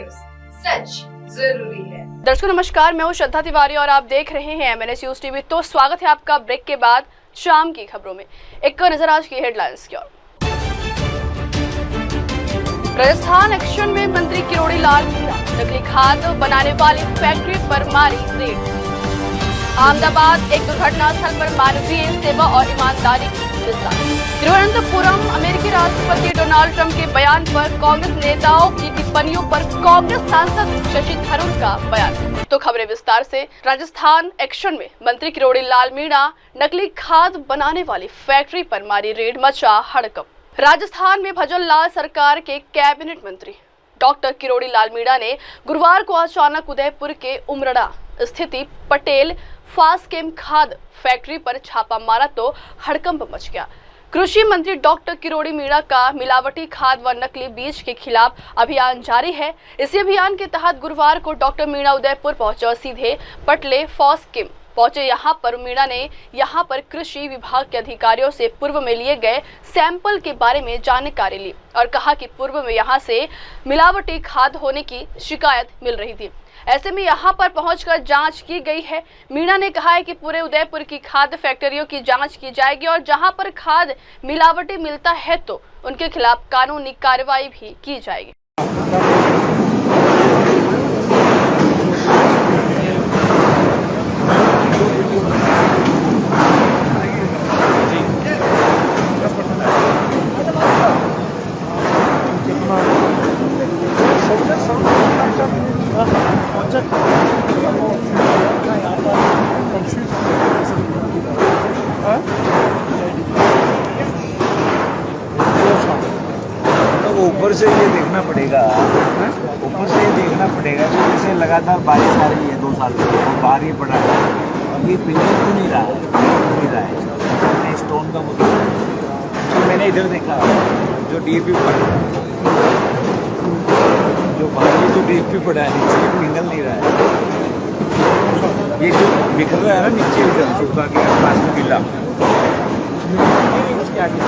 News, सच जरूरी है। दर्शकों नमस्कार, मैं हूं श्रद्धा तिवारी और आप देख रहे हैं MNS न्यूज टीवी। तो स्वागत है आपका ब्रेक के बाद शाम की खबरों में। एक नजर आज की हेडलाइंस की ओर। राजस्थान एक्शन में मंत्री किरोड़ी लाल मीणा नकली खाद बनाने वाली फैक्ट्री पर मारी रेड। अहमदाबाद एक दुर्घटना स्थल पर मानवीय सेवा और ईमानदारी की मिसाल। तिरुवनंतपुरम अमेरिकी राष्ट्रपति डोनाल्ड ट्रंप के बयान पर कांग्रेस नेताओं की टिप्पणियों पर कांग्रेस सांसद शशि थरूर का बयान। तो खबरें विस्तार से। राजस्थान एक्शन में मंत्री किरोड़ी लाल मीणा नकली खाद बनाने वाली फैक्ट्री पर मारी रेड, मचा हड़कंप। राजस्थान में भजन लाल सरकार के कैबिनेट मंत्री डॉक्टर किरोड़ी लाल मीणा ने गुरुवार को अचानक उदयपुर के उमरड़ा स्थित पटेल फास्केम खाद फैक्ट्री पर छापा मारा तो हड़कंप मच गया। कृषि मंत्री डॉक्टर किरोड़ी मीणा का मिलावटी खाद व नकली बीज के खिलाफ अभियान जारी है। इसी अभियान के तहत गुरुवार को डॉक्टर मीणा उदयपुर पहुंचे और सीधे पटेल फास्केम पहुंचे। यहाँ पर मीणा ने यहाँ पर कृषि विभाग के अधिकारियों से पूर्व में लिए गए सैंपल के बारे में जानकारी ली और कहा कि पूर्व में यहाँ से मिलावटी खाद होने की शिकायत मिल रही थी। ऐसे में यहाँ पर पहुंचकर जांच की गई है। मीणा ने कहा है कि पूरे उदयपुर की खाद फैक्ट्रियों की जांच की जाएगी और जहां पर खाद मिलावटी मिलता है तो उनके खिलाफ कानूनी कार्रवाई भी की जाएगी। ऊपर से ये देखना पड़ेगा, ऊपर से ये देखना पड़ेगा कि जैसे लगातार बारिश आ रही है 2 साल से और बाहर ही पड़ा है, अब ये पिलर क्यों नहीं रहा है स्टोन का मुद्दा। तो मैंने इधर देखा जो DAP पड़ा जो बाहर जो DAP पड़ा है नीचे पिघल नहीं रहा है। ये जो बिखर रहा है ना नीचे इधर सूखा के आसपास में गिला, उसके आगे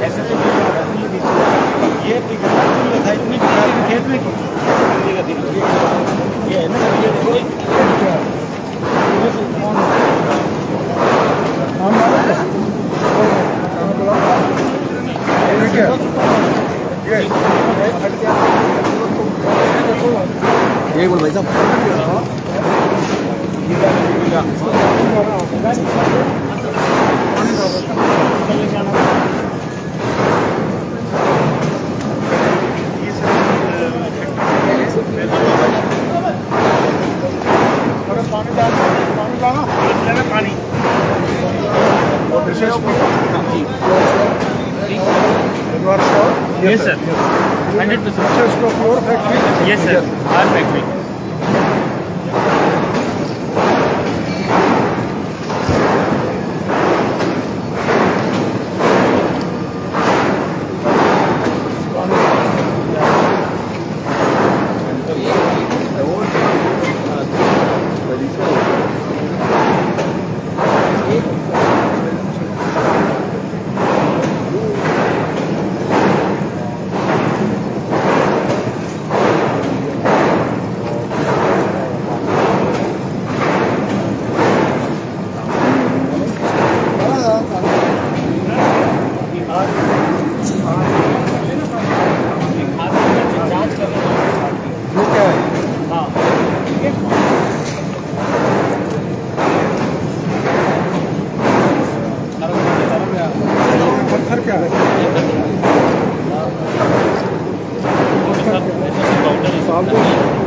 ऐसे तो ये था इतनी खेत में ये है ना ये बोल भाई साहब Yes sir, 100%. Yes sir, our factory.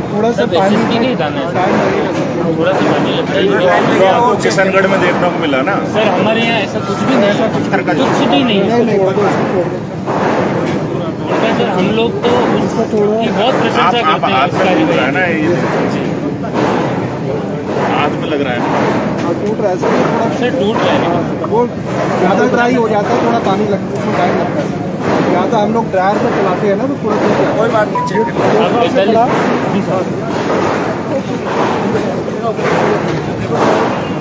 थोड़ा सा पानी नहीं डालना है, थोड़ा सा पानी लगता है। आपको किशनगढ़ में देखने को मिला ना सर, हमारे यहाँ ऐसा कुछ भी नहीं, ऐसा कुछ भी नहीं है सर। हम लोग तो उसकी बहुत प्रशंसा करते हैं। हाथ में लग रहा है, टूट रहा है सर, टूट रहा है। वो ज़्यादा ड्राई हो जाता है, थोड़ा पानी लगता है, उसमें टाइम लगता है। ज़्यादा हम लोग ड्रायर में चलाते हैं ना तो थोड़ा सा कोई बात नहीं, चेक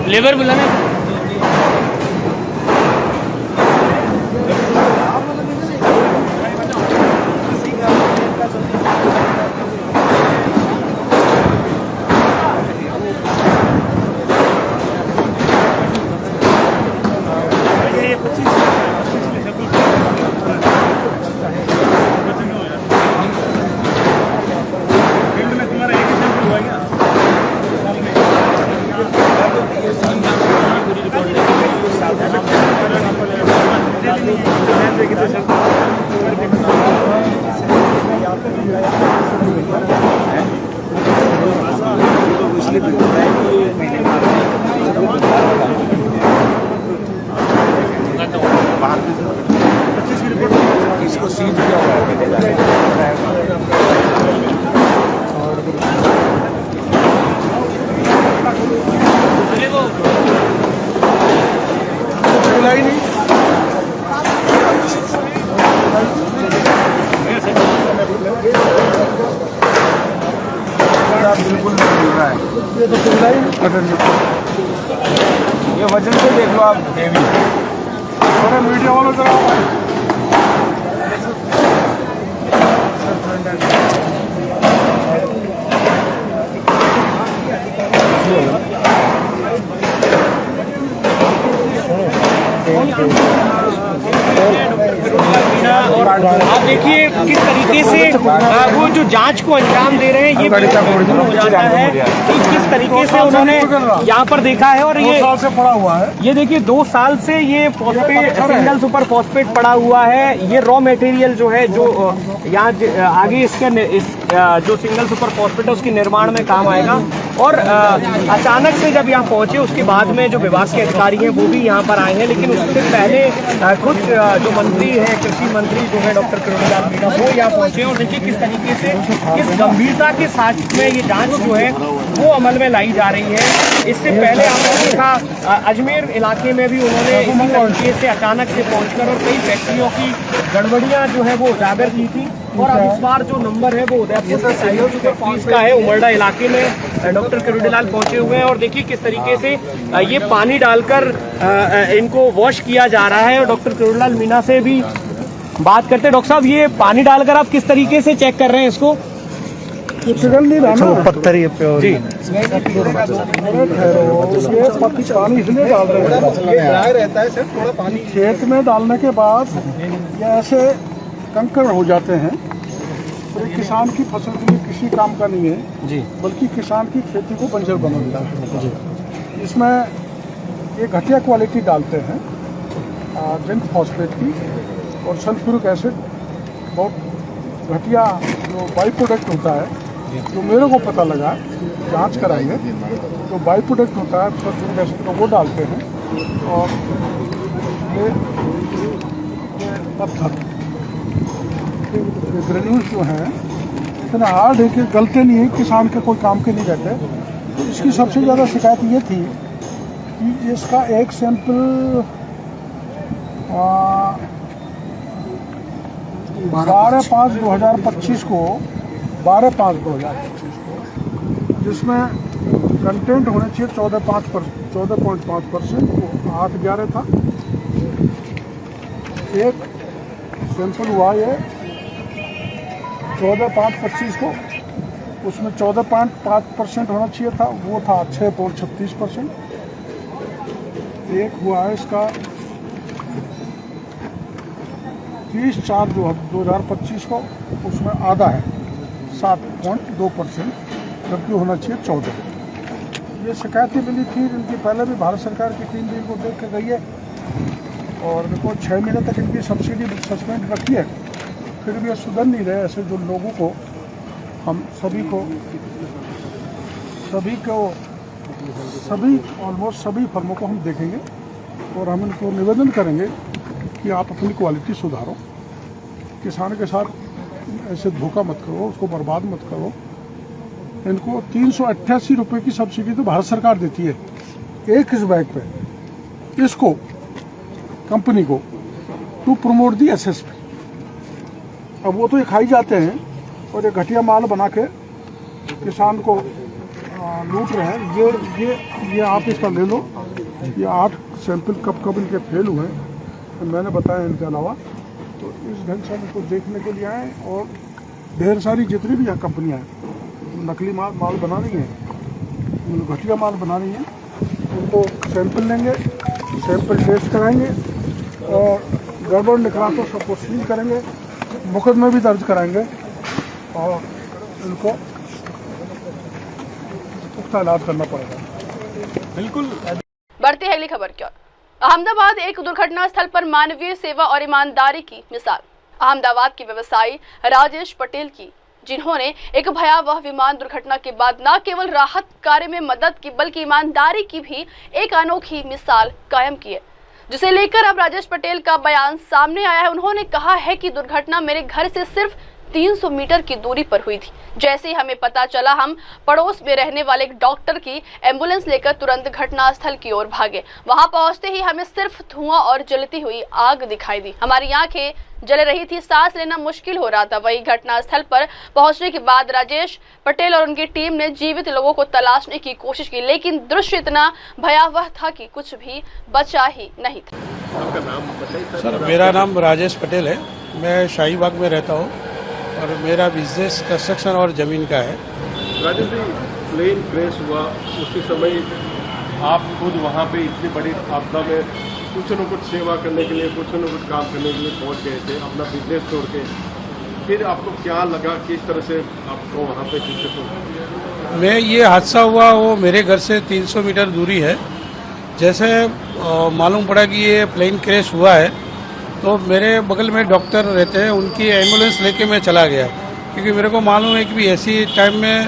लेबर बुलाना। महीने इसको सीज किया हुआ है बिल्कुल नहीं मिल रहा है। ये तो पिघला ही ये वजन से देख लो आप हेवी। थोड़ा मीडिया वालों जरा और आप देखिए किस तरीके से वो जो जांच को अंजाम दे रहे हैं, ये हो जाता है कि किस तरीके से उन्होंने यहाँ पर देखा है। और ये 2 साल से पड़ा हुआ है। ये देखिए 2 साल से ये फॉस्फेट, सिंगल सुपर फॉस्फेट पड़ा हुआ है। ये रॉ मटेरियल जो है, जो यहाँ आगे इसका जो सिंगल सुपर फॉस्फेट है उसके निर्माण में काम आएगा। और अचानक से जब यहाँ पहुंचे उसके बाद में जो विभाग के अधिकारी हैं वो भी यहाँ पर आए हैं, लेकिन उससे पहले खुद जो मंत्री है, कृषि मंत्री जो है डॉक्टर किरोड़ी लाल मीणा, वो यहाँ पहुंचे। और देखिए किस तरीके से, किस गंभीरता के साथ में ये जांच जो है वो अमल में लाई जा रही है। इससे पहले आपने देखा अजमेर इलाके में भी उन्होंने इसी तरीके से अचानक से पहुंचकर और कई फैक्ट्रियों की गड़बड़ियां जो है वो उजागर की थी। और अब इस बार जो नंबर है वो उदयपुर के सिंगल सुपर फॉस्फेट का है। उमरडा इलाके में डॉक्टर किरोड़ी लाल पहुंचे हुए हैं और देखिए किस तरीके से ये पानी डालकर इनको वॉश किया जा रहा है। और डॉक्टर किरोड़ी लाल मीणा से भी बात करते हैं। डॉक्टर साहब, ये पानी डालकर आप किस तरीके से चेक कर रहे हैं इसको? ये पिघल नहीं रहा ना, पत्थर ही जी। ये पानी इसलिए डाल रहे हैं, ये ड्राई रहता है सर, थोड़ा पानी खेत में डालने के बाद ये ऐसे कंकड़ हो जाते हैं। तो किसान की फसल के लिए किसी काम का नहीं है जी, बल्कि किसान की खेती को बंजर बना देता है जी। इसमें ये घटिया क्वालिटी डालते हैं जिंक फॉस्फेट की, और सल्फ्यूरिक एसिड बहुत घटिया जो बाई प्रोडक्ट होता है, जो मेरे को पता लगा, जांच कराएंगे, जो बाई प्रोडक्ट होता है सल्फ्यूरिक एसिड का वो डालते हैं। और ये पत्थर ग्रेन्यूल्स जो हैं इतना हार्ड है कि गलते नहीं है, किसान के कोई काम के नहीं रहते। इसकी सबसे ज़्यादा शिकायत ये थी कि इसका एक सैंपल 12/5/2025 को 12/5/2025 को, जिसमें कंटेंट होना चाहिए 14.5%, वो 8/11 था। एक सैंपल हुआ ये 14/5/25 को, उसमें 14.5% होना चाहिए था, वो था 6.36%। एक हुआ है इसका 30/4/2025 को, उसमें आधा है 7.2%, जबकि होना चाहिए 14। ये शिकायतें मिली थी इनकी पहले भी, भारत सरकार की टीम भी इनको देख के गई है और इनको 6 महीने तक इनकी सब्सिडी सस्पेंड रखी है, फिर भी ये सुधर नहीं रहे। ऐसे जो लोगों को, हम सभी ऑलमोस्ट सभी फर्मों को हम देखेंगे और हम इनको निवेदन करेंगे कि आप अपनी क्वालिटी सुधारो, किसान के साथ ऐसे धोखा मत करो, उसको बर्बाद मत करो। इनको 388 रुपये की सब्सिडी तो भारत सरकार देती है एक इस बैग पे, इसको कंपनी को, टू प्रमोट दी एसएसपी। अब वो तो ये खाई जाते हैं और ये घटिया माल बना के किसान को लूट रहे हैं। ये आप इसका ले लो, ये 8 सैंपल कब इनके फेल हुए हैं, तो मैंने बताया इनके अलावा। तो इस ढंग से इनको देखने के लिए आए और ढेर सारी जितनी भी यहाँ कंपनियाँ हैं नकली माल बना रही हैं, घटिया माल बना रही हैं, उनको सैंपल लेंगे, सैंपल टेस्ट कराएंगे और गड़बड़ निकला तो सबको सील करेंगे, मुकदमे भी दर्ज कराएंगे और इनको पुख्ता इलाज करना पड़ेगा। बिल्कुल। बढ़ते हैं अगली खबर की ओर। अहमदाबाद एक दुर्घटना स्थल पर मानवीय सेवा और ईमानदारी की मिसाल। अहमदाबाद के व्यवसायी राजेश पटेल की जिन्होंने एक भयावह विमान दुर्घटना के बाद न केवल राहत कार्य में मदद की बल्कि ईमानदारी की भी एक अनोखी मिसाल कायम की है, जिसे लेकर अब राजेश पटेल का बयान सामने आया है। उन्होंने कहा है कि दुर्घटना मेरे घर से सिर्फ 300 मीटर की दूरी पर हुई थी। जैसे ही हमें पता चला, हम पड़ोस में रहने वाले एक डॉक्टर की एम्बुलेंस लेकर तुरंत घटनास्थल की ओर भागे। वहां पहुंचते ही हमें सिर्फ धुआं और जलती हुई आग दिखाई दी। हमारी आंखें जल रही थी, सांस लेना मुश्किल हो रहा था। वही घटनास्थल पर पहुंचने के बाद राजेश पटेल और उनकी टीम ने जीवित लोगों को तलाशने की कोशिश की, लेकिन दृश्य इतना भयावह था कि कुछ भी बचा ही नहीं था। सर, मेरा नाम राजेश पटेल है। मैं शाहीबाग में रहता हूँ और मेरा बिजनेस कंस्ट्रक्शन और ज़मीन का है। राजेश जी, प्लेन क्रैश हुआ उसी समय आप खुद वहाँ पे इतनी बड़ी आपदा में कुछ न कुछ सेवा करने के लिए, कुछ न कुछ काम करने के लिए पहुँच गए थे, अपना बिजनेस छोड़ के। फिर आपको क्या लगा, किस तरह से आपको वहाँ पे शिक्षक हो? मैं ये हादसा हुआ वो मेरे घर से 300 मीटर दूरी है। जैसे मालूम पड़ा कि ये प्लेन क्रैश हुआ है तो मेरे बगल में डॉक्टर रहते हैं, उनकी एम्बुलेंस लेके मैं चला गया, क्योंकि मेरे को मालूम है कि ऐसी टाइम में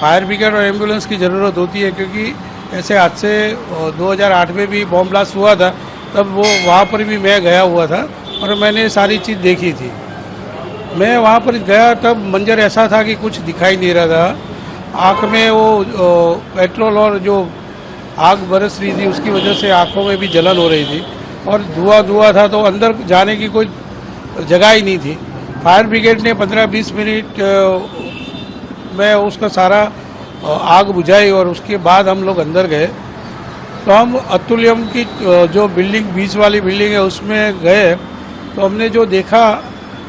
फायर ब्रिगेड और एम्बुलेंस की ज़रूरत होती है, क्योंकि ऐसे हादसे 2008 में भी बॉम्ब ब्लास्ट हुआ था, तब वो वहाँ पर भी मैं गया हुआ था और मैंने सारी चीज़ देखी थी। मैं वहाँ पर गया तब मंजर ऐसा था कि कुछ दिखाई नहीं रहा था। आँख में वो पेट्रोल और जो आग बरस रही थी उसकी वजह से आँखों में भी जलन हो रही थी और धुआं था, तो अंदर जाने की कोई जगह ही नहीं थी। फायर ब्रिगेड ने 15-20 मिनट में उसका सारा आग बुझाई और उसके बाद हम लोग अंदर गए। तो हम अतुल्यम की जो बिल्डिंग बीच वाली बिल्डिंग है उसमें गए, तो हमने जो देखा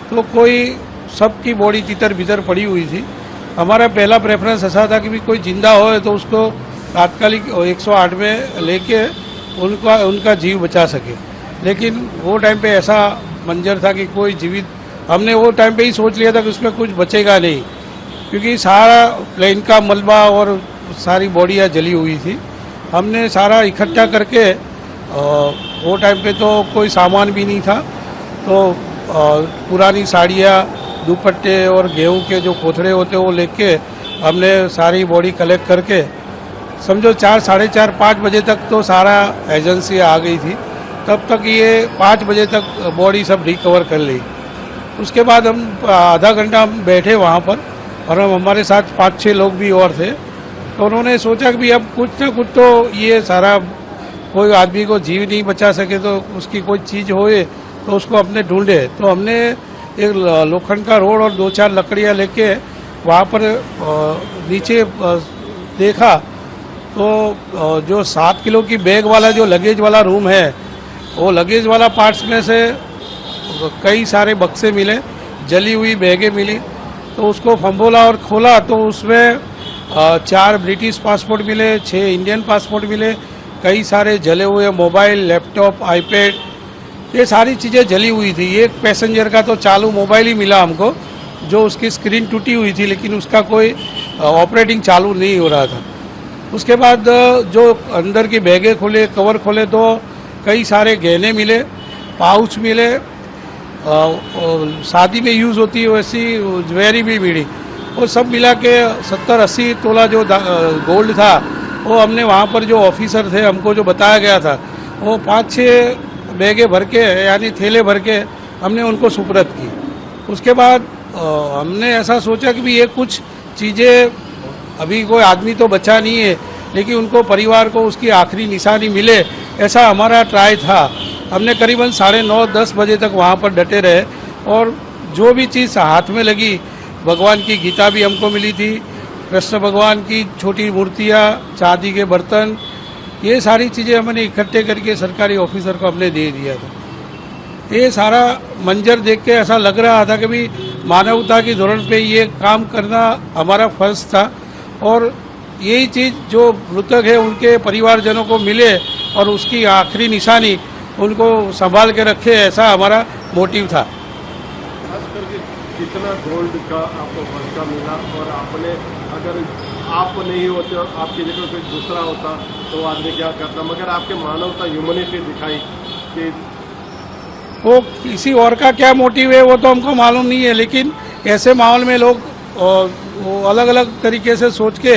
तो कोई सबकी बॉडी तितर बितर पड़ी हुई थी। हमारा पहला प्रेफरेंस ऐसा था कि भी कोई जिंदा हो तो उसको तात्कालिक 108 में लेके उनका जीव बचा सके, लेकिन वो टाइम पे ऐसा मंजर था कि कोई जीवित, हमने वो टाइम पे ही सोच लिया था कि उसमें कुछ बचेगा नहीं, क्योंकि सारा प्लेन का मलबा और सारी बॉडियाँ जली हुई थी। हमने सारा इकट्ठा करके वो टाइम पे तो कोई सामान भी नहीं था, तो पुरानी साड़ियाँ, दुपट्टे और गेहूं के जो कोथड़े होते वो लेके हमने सारी बॉडी कलेक्ट करके, समझो 4, साढ़े 4, 5 बजे तक तो सारा एजेंसी आ गई थी। तब तक ये 5 बजे तक बॉडी सब रिकवर कर ली। उसके बाद हम आधा घंटा हम बैठे वहाँ पर और हम हमारे साथ 5-6 लोग भी और थे। तो उन्होंने सोचा कि अब कुछ ना कुछ तो ये सारा, कोई आदमी को जीव नहीं बचा सके तो उसकी कोई चीज़ होए तो उसको अपने ढूंढे। तो हमने एक लोखंड का रोड और 2-4 लकड़ियाँ लेके वहाँ पर नीचे देखा तो जो 7 किलो की बैग वाला जो लगेज वाला रूम है, वो लगेज वाला पार्ट्स में से कई सारे बक्से मिले, जली हुई बैगें मिली। तो उसको फंबोला और खोला तो उसमें 4 ब्रिटिश पासपोर्ट मिले, 6 इंडियन पासपोर्ट मिले, कई सारे जले हुए मोबाइल, लैपटॉप, आईपैड, ये सारी चीज़ें जली हुई थी। एक पैसेंजर का तो चालू मोबाइल ही मिला हमको, जो उसकी स्क्रीन टूटी हुई थी लेकिन उसका कोई ऑपरेटिंग चालू नहीं हो रहा था। उसके बाद जो अंदर की बैगें खोले, कवर खोले तो कई सारे गहने मिले, पाउच मिले, शादी में यूज़ होती है वैसी ज्वेलरी भी मिली। वो सब मिला के 70-80 तोला जो गोल्ड था वो हमने वहाँ पर जो ऑफिसर थे हमको जो बताया गया था, वो 5-6 बैगे भर के यानी थैले भर के हमने उनको सुपुर्द की। उसके बाद हमने ऐसा सोचा कि भी ये कुछ चीज़ें, अभी कोई आदमी तो बचा नहीं है लेकिन उनको परिवार को उसकी आखिरी निशानी मिले, ऐसा हमारा ट्राई था। हमने करीबन 9:30-10 बजे तक वहाँ पर डटे रहे और जो भी चीज़ हाथ में लगी, भगवान की गीता भी हमको मिली थी, कृष्ण भगवान की छोटी मूर्तियाँ, चांदी के बर्तन, ये सारी चीज़ें हमने इकट्ठे करके सरकारी ऑफिसर को हमने दे दिया था। ये सारा मंजर देख के ऐसा लग रहा था कि भी मानवता की धोरण पे ये काम करना हमारा फर्ज था और यही चीज़ जो मृतक है उनके परिवारजनों को मिले और उसकी आखिरी निशानी उनको संभाल के रखे, ऐसा हमारा मोटिव था। खास करके कितना गोल्ड का आपको बचका मिला और आपने, अगर आप नहीं होते और आपकी जगह कोई दूसरा होता तो वो आदमी क्या करता, मगर आपके मानवता, ह्यूमनिटी दिखाई कि वो किसी और का क्या मोटिव है वो तो हमको मालूम नहीं है, लेकिन ऐसे माहौल में लोग वो अलग अलग तरीके से सोच के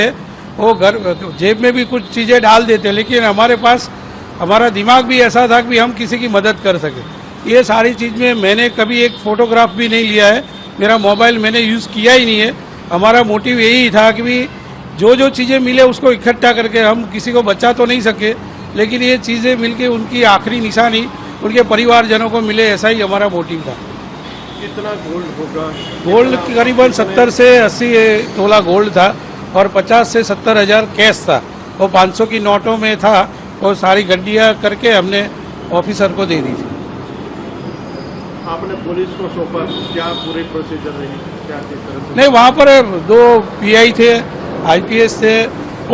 वो घर जेब में भी कुछ चीज़ें डाल देते, लेकिन हमारे पास हमारा दिमाग भी ऐसा था कि हम किसी की मदद कर सके। ये सारी चीज़ में मैंने कभी एक फ़ोटोग्राफ भी नहीं लिया है, मेरा मोबाइल मैंने यूज़ किया ही नहीं है। हमारा मोटिव यही था कि भी जो चीज़ें मिले उसको इकट्ठा करके, हम किसी को बचा तो नहीं सके, लेकिन ये चीज़ें मिलके उनकी आखिरी निशानी उनके परिवारजनों को मिले, ऐसा ही हमारा मोटिव था। कितना गोल्ड होगा? गोल्ड करीबन 70 से 80 तोला गोल्ड था और 50 से 70 हज़ार कैश था। वो 500 की नोटों में था। वो सारी गड्डियाँ करके हमने ऑफिसर को दे दी थी। आपने पुलिस को सौंपा, क्या पूरी प्रोसीजर रही, क्या किस तरह से? नहीं, वहाँ पर 2 PI थे, IPS थे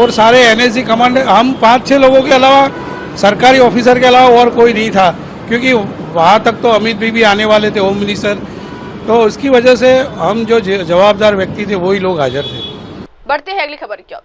और सारे NSG कमांडर, हम 5-6 लोगों के अलावा, सरकारी ऑफिसर के अलावा और कोई नहीं था, क्योंकि वहाँ तक तो अमित भाई भी आने वाले थे, होम मिनिस्टर, तो उसकी वजह से हम जो जवाबदार व्यक्ति थे वही लोग हाजिर थे। बढ़ते हैं अगली खबर की ओर।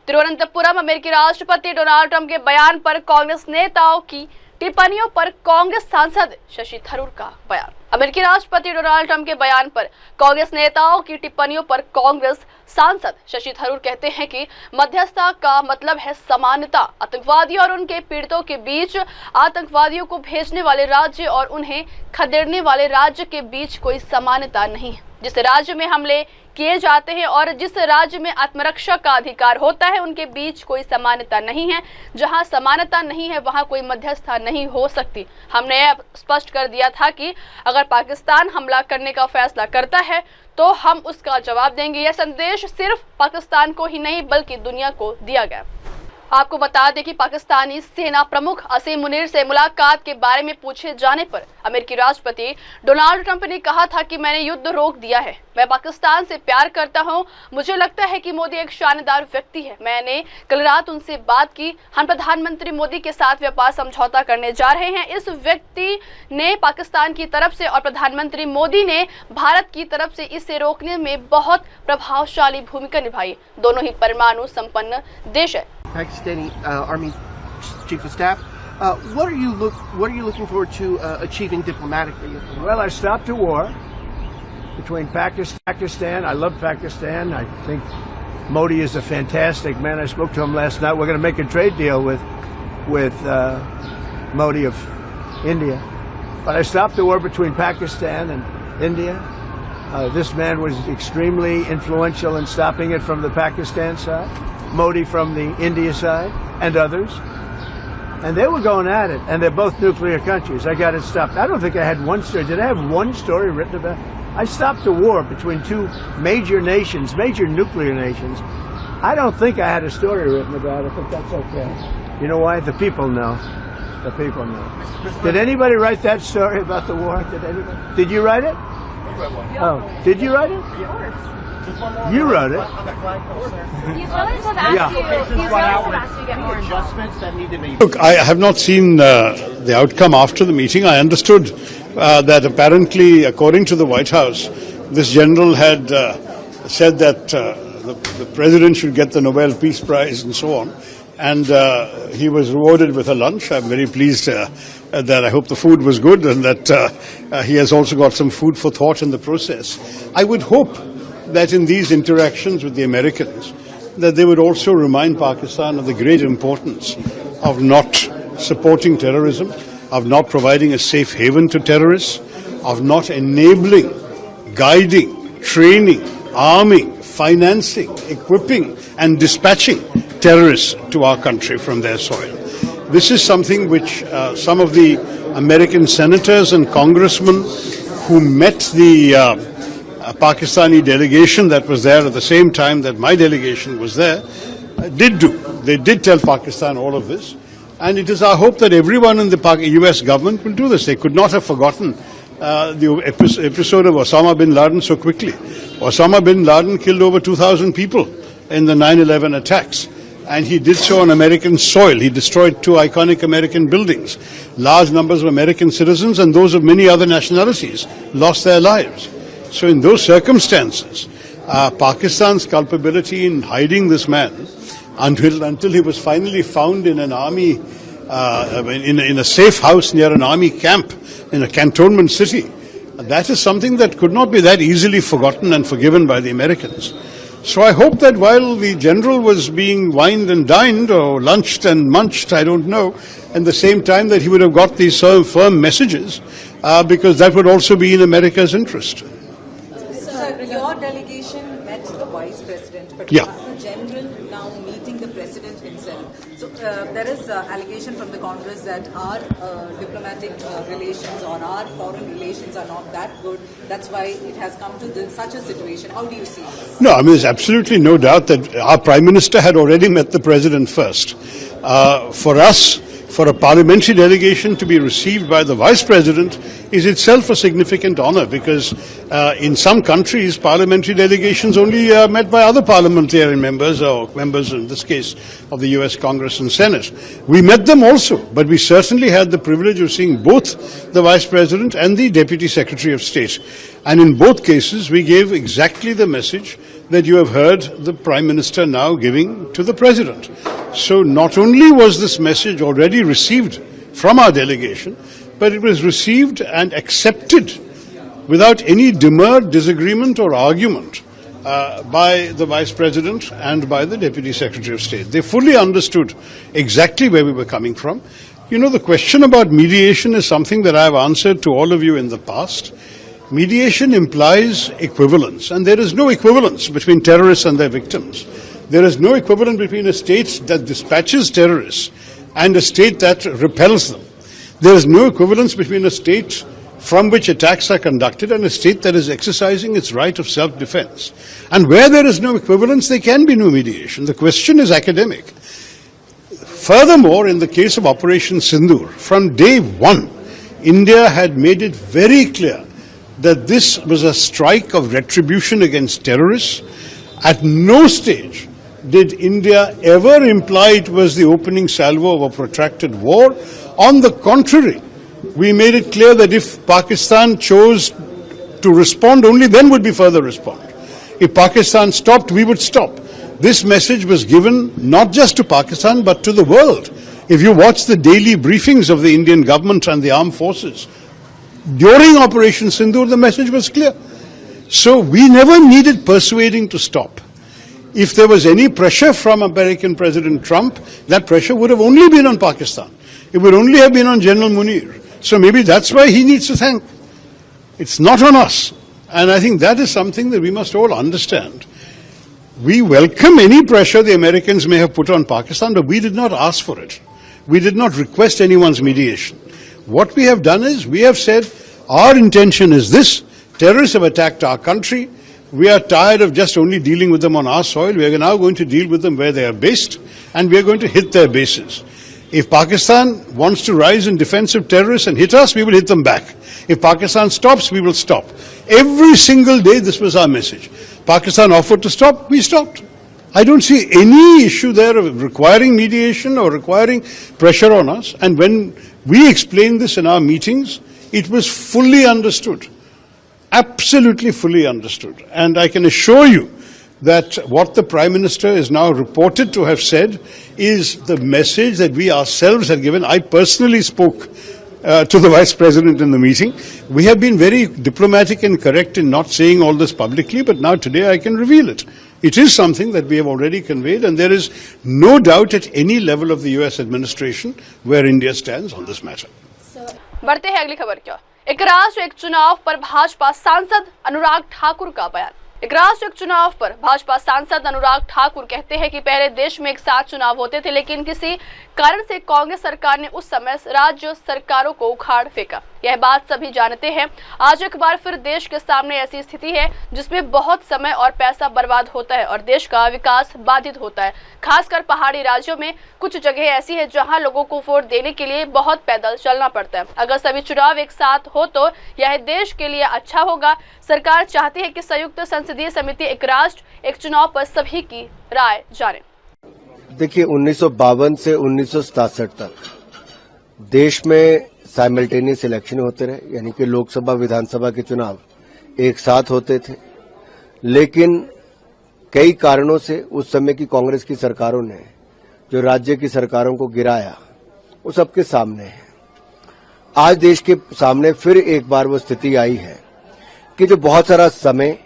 तिरुवनंतपुरम अमेरिकी राष्ट्रपति डोनाल्ड ट्रंप के बयान पर कांग्रेस नेताओं की टिप्पणियों पर कांग्रेस सांसद शशि थरूर का बयान। अमेरिकी राष्ट्रपति डोनाल्ड ट्रंप के बयान पर कांग्रेस नेताओं की टिप्पणियों पर कांग्रेस सांसद शशि थरूर कहते हैं कि मध्यस्थता का मतलब है समानता। आतंकवादियों और उनके पीड़ितों के बीच, आतंकवादियों को भेजने वाले राज्य और उन्हें खदेड़ने वाले राज्य के बीच कोई समानता नहीं है। जिस राज्य में हमले किए जाते हैं और जिस राज्य में आत्मरक्षा का अधिकार होता है, उनके बीच कोई समानता नहीं है। जहां समानता नहीं है वहां कोई मध्यस्थता नहीं हो सकती। हमने यह स्पष्ट कर दिया था कि अगर पाकिस्तान हमला करने का फैसला करता है तो हम उसका जवाब देंगे। यह संदेश सिर्फ पाकिस्तान को ही नहीं बल्कि दुनिया को दिया गया। आपको बता दें कि पाकिस्तानी सेना प्रमुख असीम मुनीर से मुलाकात के बारे में पूछे जाने पर अमेरिकी राष्ट्रपति डोनाल्ड ट्रंप ने कहा था कि मैंने युद्ध रोक दिया है, मैं पाकिस्तान से प्यार करता हूं, मुझे लगता है कि मोदी एक शानदार व्यक्ति है। मैंने कल रात उनसे बात की, हम प्रधानमंत्री मोदी के साथ व्यापार समझौता करने जा रहे हैं। इस व्यक्ति ने पाकिस्तान की तरफ से और प्रधानमंत्री मोदी ने भारत की तरफ से इसे रोकने में बहुत प्रभावशाली भूमिका निभाई। दोनों ही परमाणु संपन्न देश है। Pakistani Army Chief of Staff. What are you looking forward to achieving diplomatically? Well, I stopped a war between Pakistan. I love Pakistan. I think Modi is a fantastic man. I spoke to him last night. We're going to make a trade deal with Modi of India. But I stopped the war between Pakistan and India. This man was extremely influential in stopping it from the Pakistan side. Modi from the India side, and others. And they were going at it, and they're both nuclear countries. I got it stopped. I don't think I had one story. Did I have one story written about it? I stopped a war between two major nations, major nuclear nations. I don't think I had a story written about it, but that's okay. You know why? The people know. The people know. Did anybody write that story about the war? Did anybody? Did you write it? Oh, did you write it? You wrote it. Look, I have not seen the outcome after the meeting. I understood that apparently, according to the White House, this general had said that the president should get the Nobel Peace Prize and so on. And he was rewarded with a lunch. I'm very pleased that I hope the food was good and that he has also got some food for thought in the process. I would hope that in these interactions with the Americans, that they would also remind Pakistan of the great importance of not supporting terrorism, of not providing a safe haven to terrorists, of not enabling, guiding, training, arming, financing, equipping and dispatching terrorists to our country from their soil. This is something which some of the American senators and congressmen who met the Pakistani delegation that was there at the same time that my delegation was there, did do. They did tell Pakistan all of this. And it is our hope that everyone in the US government will do this. They could not have forgotten the episode of Osama bin Laden so quickly. Osama bin Laden killed over 2,000 people in the 9/11 attacks. And he did so on American soil. He destroyed 2 iconic American buildings. Large numbers of American citizens and those of many other nationalities lost their lives. So in those circumstances, Pakistan's culpability in hiding this man until he was finally found in an army, in a safe house near an army camp in a cantonment city, That is something that could not be that easily forgotten and forgiven by the Americans. So I hope that while the general was being wined and dined or lunched and munched, I don't know, at the same time that he would have got these firm messages, because that would also be in America's interest. Sir, your delegation met the Vice President, but Yeah. the General now meeting the President himself. So there is allegation from the Congress that our diplomatic relations or our foreign relations are not that good. That's why it has come to such a situation. How do you see this? No, I mean, there's absolutely no doubt that our Prime Minister had already met the President first. For us, for a parliamentary delegation to be received by the Vice President is itself a significant honor, because in some countries, parliamentary delegations only met by other parliamentarian members, or members in this case of the US Congress and Senate. We met them also, but we certainly had the privilege of seeing both the Vice President and the Deputy Secretary of State. And in both cases, we gave exactly the message that you have heard the Prime Minister now giving to the President. So not only was this message already received from our delegation, but it was received and accepted without any demur, disagreement or argument by the Vice President and by the Deputy Secretary of State. They fully understood exactly where we were coming from. You know, the question about mediation is something that I have answered to all of you in the past. Mediation implies equivalence, and there is no equivalence between terrorists and their victims. There is no equivalent between a state that dispatches terrorists and a state that repels them. There is no equivalence between a state from which attacks are conducted and a state that is exercising its right of self-defense. And where there is no equivalence, there can be no mediation. The question is academic. Furthermore, in the case of Operation Sindoor, from day one, India had made it very clear that this was a strike of retribution against terrorists. At no stage did India ever imply it was the opening salvo of a protracted war. On the contrary, we made it clear that if Pakistan chose to respond, only then would we further respond. If Pakistan stopped, we would stop. This message was given not just to Pakistan, but to the world. If you watch the daily briefings of the Indian government and the armed forces, during Operation Sindoor, the message was clear. So we never needed persuading to stop. If there was any pressure from American President Trump, that pressure would have only been on Pakistan. It would only have been on General Munir. So maybe that's why he needs to thank. It's not on us. And I think that is something that we must all understand. We welcome any pressure the Americans may have put on Pakistan, but we did not ask for it. We did not request anyone's mediation. What we have done is, we have said, our intention is this: terrorists have attacked our country. We are tired of just only dealing with them on our soil. We are now going to deal with them where they are based, and we are going to hit their bases. If Pakistan wants to rise in defense of terrorists and hit us, we will hit them back. If Pakistan stops, we will stop. Every single day, this was our message. Pakistan offered to stop, we stopped. I don't see any issue there of requiring mediation or requiring pressure on us. And when we explained this in our meetings, it was fully understood. Absolutely fully understood. And I can assure you that what the Prime Minister is now reported to have said is the message that we ourselves had given. I personally spoke to the Vice President in the meeting. We have been very diplomatic and correct in not saying all this publicly, but now today I can reveal it. It is something that we have already conveyed, and there is no doubt at any level of the US administration where India stands on this matter. बढ़ते हैं अगली खबर की ओर। एक राष्ट्र एक चुनाव पर भाजपा सांसद अनुराग ठाकुर का बयान। एक राष्ट्र एक चुनाव पर भाजपा सांसद अनुराग ठाकुर कहते हैं कि पहले देश में एक साथ चुनाव होते थे, लेकिन किसी कारण से कांग्रेस सरकार ने उस समय राज्य सरकारों को उखाड़ फेंका। यह बात सभी जानते हैं। आज एक बार फिर देश के सामने ऐसी स्थिति है जिसमें बहुत समय और पैसा बर्बाद होता है और देश का विकास बाधित होता है। खासकर पहाड़ी राज्यों में कुछ जगह ऐसी है जहां लोगों को वोट देने के लिए बहुत पैदल चलना पड़ता है। अगर सभी चुनाव एक साथ हो तो यह देश के लिए अच्छा होगा। सरकार चाहती है कि संयुक्त संसदीय समिति एक राष्ट्र एक चुनाव पर सभी की राय जाने। देखिए, 1952 से 1967 तक देश में साइमल्टेनियस इलेक्शन होते रहे, यानी कि लोकसभा विधानसभा के चुनाव एक साथ होते थे। लेकिन कई कारणों से उस समय की कांग्रेस की सरकारों ने जो राज्य की सरकारों को गिराया, वो सबके सामने है। आज देश के सामने फिर एक बार वो स्थिति आई है कि जो बहुत सारा समय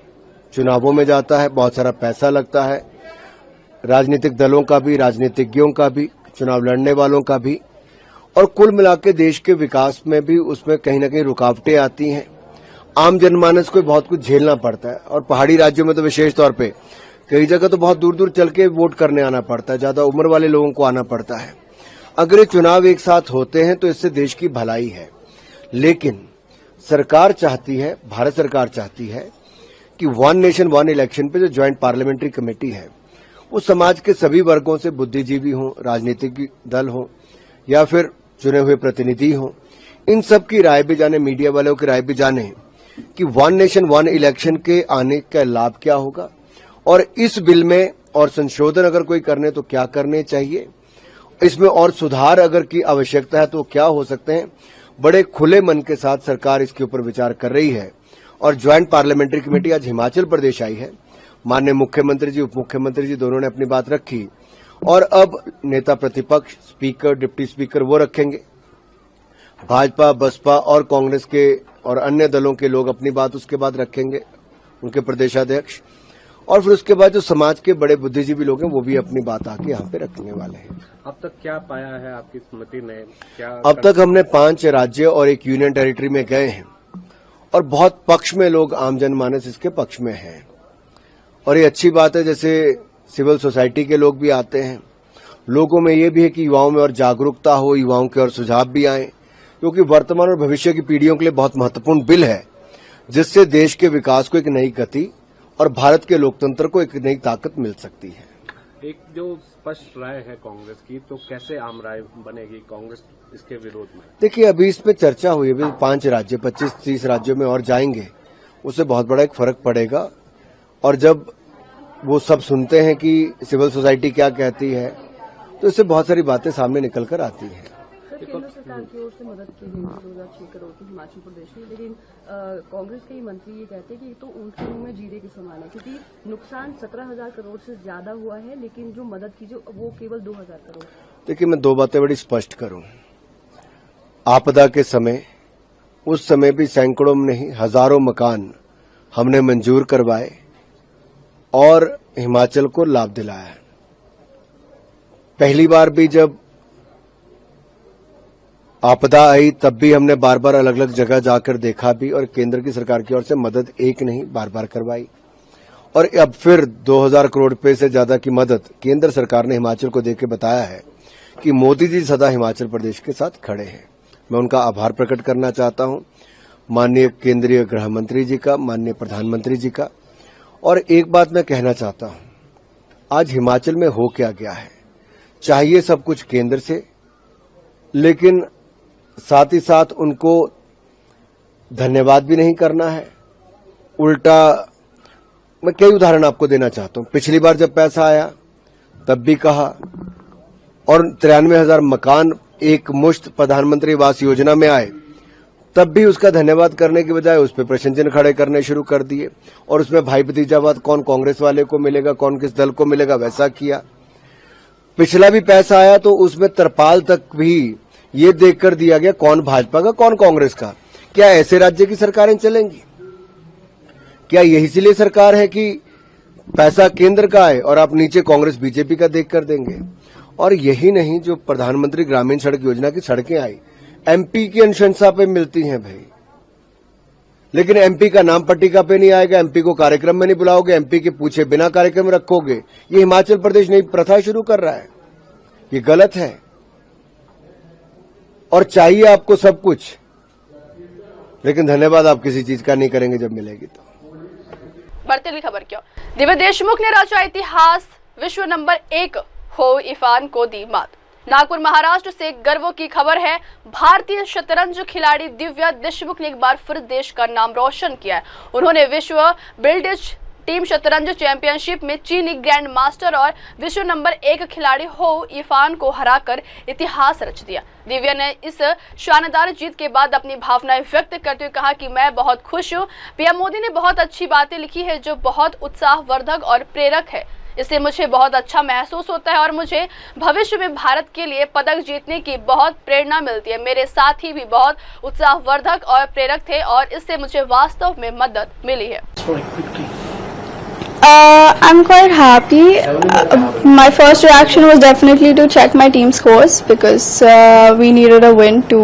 चुनावों में जाता है, बहुत सारा पैसा लगता है, राजनीतिक दलों का भी, राजनीतिज्ञों का भी, चुनाव लड़ने वालों का भी, और कुल मिला के देश के विकास में भी उसमें कहीं न कहीं रुकावटें आती हैं। आम जनमानस को बहुत कुछ झेलना पड़ता है, और पहाड़ी राज्यों में तो विशेष तौर पे कई जगह तो बहुत दूर दूर चल के वोट करने आना पड़ता है, ज्यादा उम्र वाले लोगों को आना पड़ता है। अगर ये चुनाव एक साथ होते हैं तो इससे देश की भलाई है, लेकिन सरकार चाहती है, भारत सरकार चाहती है कि वन नेशन वन इलेक्शन पे जो ज्वाइंट पार्लियामेंट्री कमेटी है वो समाज के सभी वर्गों से, बुद्धिजीवी हों, राजनीतिक दल हों या फिर चुने हुए प्रतिनिधि हों, इन सब की राय भी जाने, मीडिया वालों की राय भी जाने कि वन नेशन वन इलेक्शन के आने का लाभ क्या होगा, और इस बिल में और संशोधन अगर कोई करने तो क्या करने चाहिए, इसमें और सुधार अगर की आवश्यकता है तो क्या हो सकते हैं। बड़े खुले मन के साथ सरकार इसके ऊपर विचार कर रही है, और ज्वाइंट पार्लियामेंट्री कमेटी आज हिमाचल प्रदेश आई है। माननीय मुख्यमंत्री जी, उप मुख्यमंत्री जी दोनों ने अपनी बात रखी, और अब नेता प्रतिपक्ष, स्पीकर, डिप्टी स्पीकर वो रखेंगे, भाजपा, बसपा और कांग्रेस के और अन्य दलों के लोग अपनी बात उसके बाद रखेंगे, उनके प्रदेशाध्यक्ष, और फिर उसके बाद जो समाज के बड़े बुद्धिजीवी लोग हैं वो भी अपनी बात आके यहाँ पे रखने वाले हैं। अब तक क्या पाया है आपकी समिति ने? क्या अब तक हमने 5 राज्य और 1 यूनियन टेरिटरी में गए हैं, और बहुत पक्ष में लोग, आम जनमानस इसके पक्ष में हैं, और ये अच्छी बात है। जैसे सिविल सोसाइटी के लोग भी आते हैं, लोगों में ये भी है कि युवाओं में और जागरूकता हो, युवाओं के और सुझाव भी आए, क्योंकि वर्तमान और भविष्य की पीढ़ियों के लिए बहुत महत्वपूर्ण बिल है, जिससे देश के विकास को एक नई गति और भारत के लोकतंत्र को एक नई ताकत मिल सकती है। एक जो स्पष्ट राय है कांग्रेस की, तो कैसे आम राय बनेगी कांग्रेस इसके विरोध में? देखिए, अभी इस पे चर्चा हुई है, अभी 5 राज्य, 25-30 राज्यों में और जाएंगे, उससे बहुत बड़ा एक फर्क पड़ेगा। और जब वो सब सुनते हैं कि सिविल सोसाइटी क्या कहती है, तो इससे बहुत सारी बातें सामने निकल कर आती हैं। केंद्र सरकार की ओर से मदद की गई 2006 करोड़ की हिमाचल प्रदेश में, लेकिन कांग्रेस के ही मंत्री ये कहते हैं कि तो उनके मुंह में जीरे के समान है, क्योंकि नुकसान 17,000 करोड़ से ज्यादा हुआ है, लेकिन जो मदद की जो वो केवल 2,000 करोड़। देखिए, मैं 2 बातें बड़ी स्पष्ट करूं। आपदा के समय, उस समय भी सैकड़ों में नहीं हजारों मकान हमने मंजूर करवाए और हिमाचल को लाभ दिलाया। पहली बार भी जब आपदा आई तब भी हमने बार बार अलग अलग जगह जाकर देखा भी, और केंद्र की सरकार की ओर से मदद एक नहीं बार बार करवाई, और अब फिर 2,000 करोड़ रुपए से ज्यादा की मदद केंद्र सरकार ने हिमाचल को देके बताया है कि मोदी जी सदा हिमाचल प्रदेश के साथ खड़े हैं। मैं उनका आभार प्रकट करना चाहता हूं, माननीय केंद्रीय गृह मंत्री जी का, माननीय प्रधानमंत्री जी का। और एक बात मैं कहना चाहता हूं, आज हिमाचल में हो क्या गया है, चाहिए सब कुछ केंद्र से, लेकिन साथ ही साथ उनको धन्यवाद भी नहीं करना है, उल्टा मैं कई उदाहरण आपको देना चाहता हूं। पिछली बार जब पैसा आया तब भी कहा, और 93,000 मकान एक मुश्त प्रधानमंत्री आवास योजना में आए तब भी उसका धन्यवाद करने के बजाय उस पर प्रश्न चिन्ह खड़े करने शुरू कर दिए, और उसमें भाई भतीजावाद कौन कांग्रेस वाले को मिलेगा, कौन किस दल को मिलेगा, वैसा किया। पिछला भी पैसा आया तो उसमें तरपाल तक भी ये देखकर दिया गया कौन भाजपा का कौन कांग्रेस का। क्या ऐसे राज्य की सरकारें चलेंगी? क्या यही इसलिए सरकार है कि पैसा केंद्र का है और आप नीचे कांग्रेस बीजेपी का देखकर देंगे? और यही नहीं, जो प्रधानमंत्री ग्रामीण सड़क योजना की सड़कें आई एमपी की अनुशंसा पे मिलती हैं भाई, लेकिन एमपी का नाम पट्टिका पे नहीं आएगा, एमपी को कार्यक्रम में नहीं बुलाओगे, एमपी के पूछे बिना कार्यक्रम रखोगे। ये हिमाचल प्रदेश नई प्रथा शुरू कर रहा है, ये गलत है। और चाहिए आपको सब कुछ, लेकिन धन्यवाद आप किसी चीज का नहीं करेंगे जब मिलेगी तो। बढ़ती हुई खबर क्यों? दिव्या देशमुख ने रचा इतिहास, विश्व नंबर 1 हो इरफान को दी मात। नागपुर महाराष्ट्र से गर्व की खबर है। भारतीय शतरंज खिलाड़ी दिव्या देशमुख ने एक बार फिर देश का नाम रोशन किया है। उन्होंने विश्व बिल्डिश टीम शतरंज चैंपियनशिप में चीनी ग्रैंड मास्टर और विश्व नंबर 1 खिलाड़ी हो इरफान को हराकर इतिहास रच दिया। दिव्या ने इस शानदार जीत के बाद अपनी भावनाएं व्यक्त करते हुए कहा कि मैं बहुत खुश हूं। पीएम मोदी ने बहुत अच्छी बातें लिखी है जो बहुत उत्साहवर्धक और प्रेरक है। इससे मुझे बहुत अच्छा महसूस होता है और मुझे भविष्य में भारत के लिए पदक जीतने की बहुत प्रेरणा मिलती है। मेरे साथी भी बहुत उत्साहवर्धक और प्रेरक थे और इससे मुझे वास्तव में मदद मिली है। I'm quite happy. My first reaction was definitely to check my team scores because we needed a win to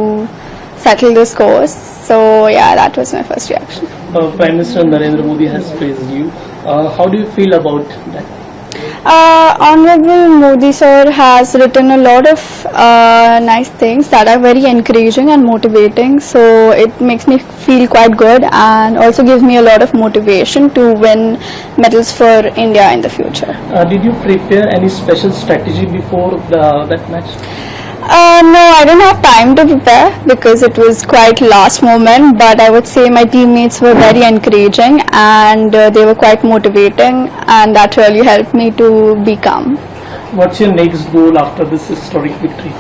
settle the scores. So yeah, that was my first reaction. Prime Minister Narendra Modi has praised you. How do you feel about that? Honorable Modi sir has written a lot of nice things that are very encouraging and motivating. So it makes me feel quite good and also gives me a lot of motivation to win medals for India in the future. Did you prepare any special strategy before that match? No, I didn't have time to prepare because it was quite last moment, but I would say my teammates were very encouraging and they were quite motivating, and that really helped me to be calm. What's your next goal after this historic victory?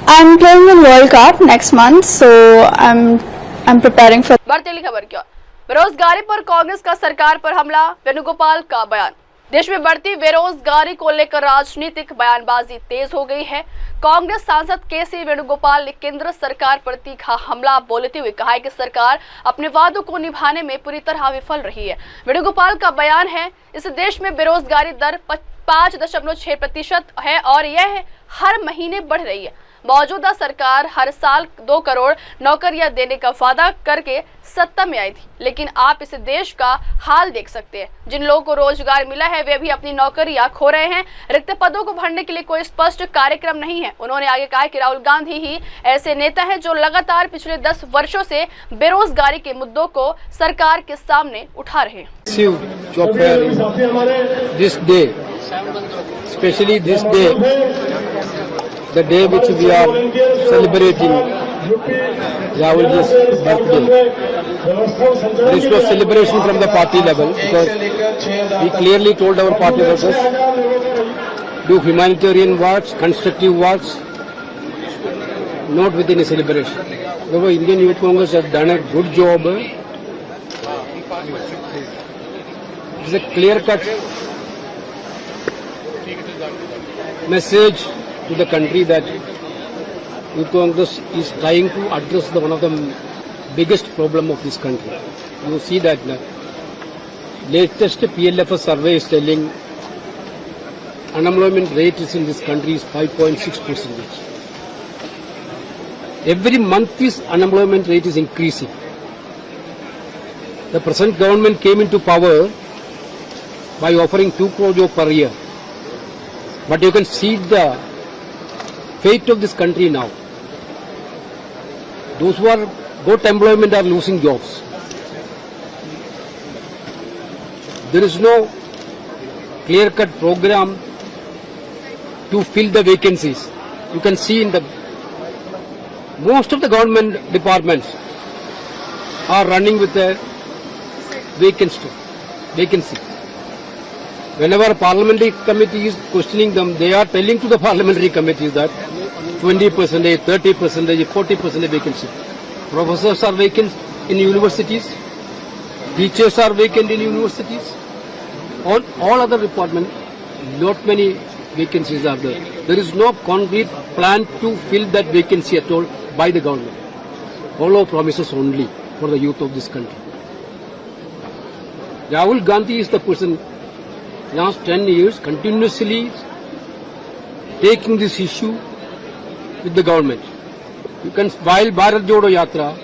I'm playing in World Cup next month, so I'm preparing for. बढ़ती अगली खबर की ओर। बेरोजगारी पर कांग्रेस का सरकार पर हमला, वेणुगोपाल का बयान। देश में बढ़ती बेरोजगारी को लेकर राजनीतिक बयानबाजी तेज हो गई है। कांग्रेस सांसद केसी वेणुगोपाल ने केंद्र सरकार पर तीखा हमला बोलते हुए कहा है कि सरकार अपने वादों को निभाने में पूरी तरह विफल रही है। वेणुगोपाल का बयान है, इस देश में बेरोजगारी दर 5.6% है और यह हर महीने बढ़ रही है। मौजूदा सरकार हर साल 2 करोड़ नौकरियां देने का वादा करके सत्ता में आई थी, लेकिन आप इस देश का हाल देख सकते हैं। जिन लोगों को रोजगार मिला है वे भी अपनी नौकरियां खो रहे हैं। रिक्त पदों को भरने के लिए कोई स्पष्ट कार्यक्रम नहीं है। उन्होंने आगे कहा कि राहुल गांधी ही ऐसे नेता हैं जो लगातार पिछले 10 वर्षों से बेरोजगारी के मुद्दों को सरकार के सामने उठा रहे हैं। The day which we are celebrating Rahul's birthday. There is no celebration from the party level because we clearly told our party members do humanitarian works, constructive works, not within a celebration. Therefore, Indian Youth Congress has done a good job. It is a clear-cut message to the country that Youth Congress is trying to address one of the biggest problem of this country. You see that the latest PLFS survey is telling unemployment rate in this country is 5.6%. Every month this unemployment rate is increasing. The present government came into power by offering 2 crore jobs per year. But you can see the fate of this country now. Those who are got employment are losing jobs. There is no clear-cut program to fill the vacancies. You can see in the most of the government departments are running with a vacancy. Whenever a parliamentary committee is questioning them, they are telling to the parliamentary committees that 20%, 30%, 40% vacancy. Professors are vacant in universities. Teachers are vacant in universities. All other departments, not many vacancies are there. There is no concrete plan to fill that vacancy at all by the government. Hollow promises only for the youth of this country. Rahul Gandhi is the person last 10 years continuously taking this issue with the government. You can, while Bharat Jodo Yatra,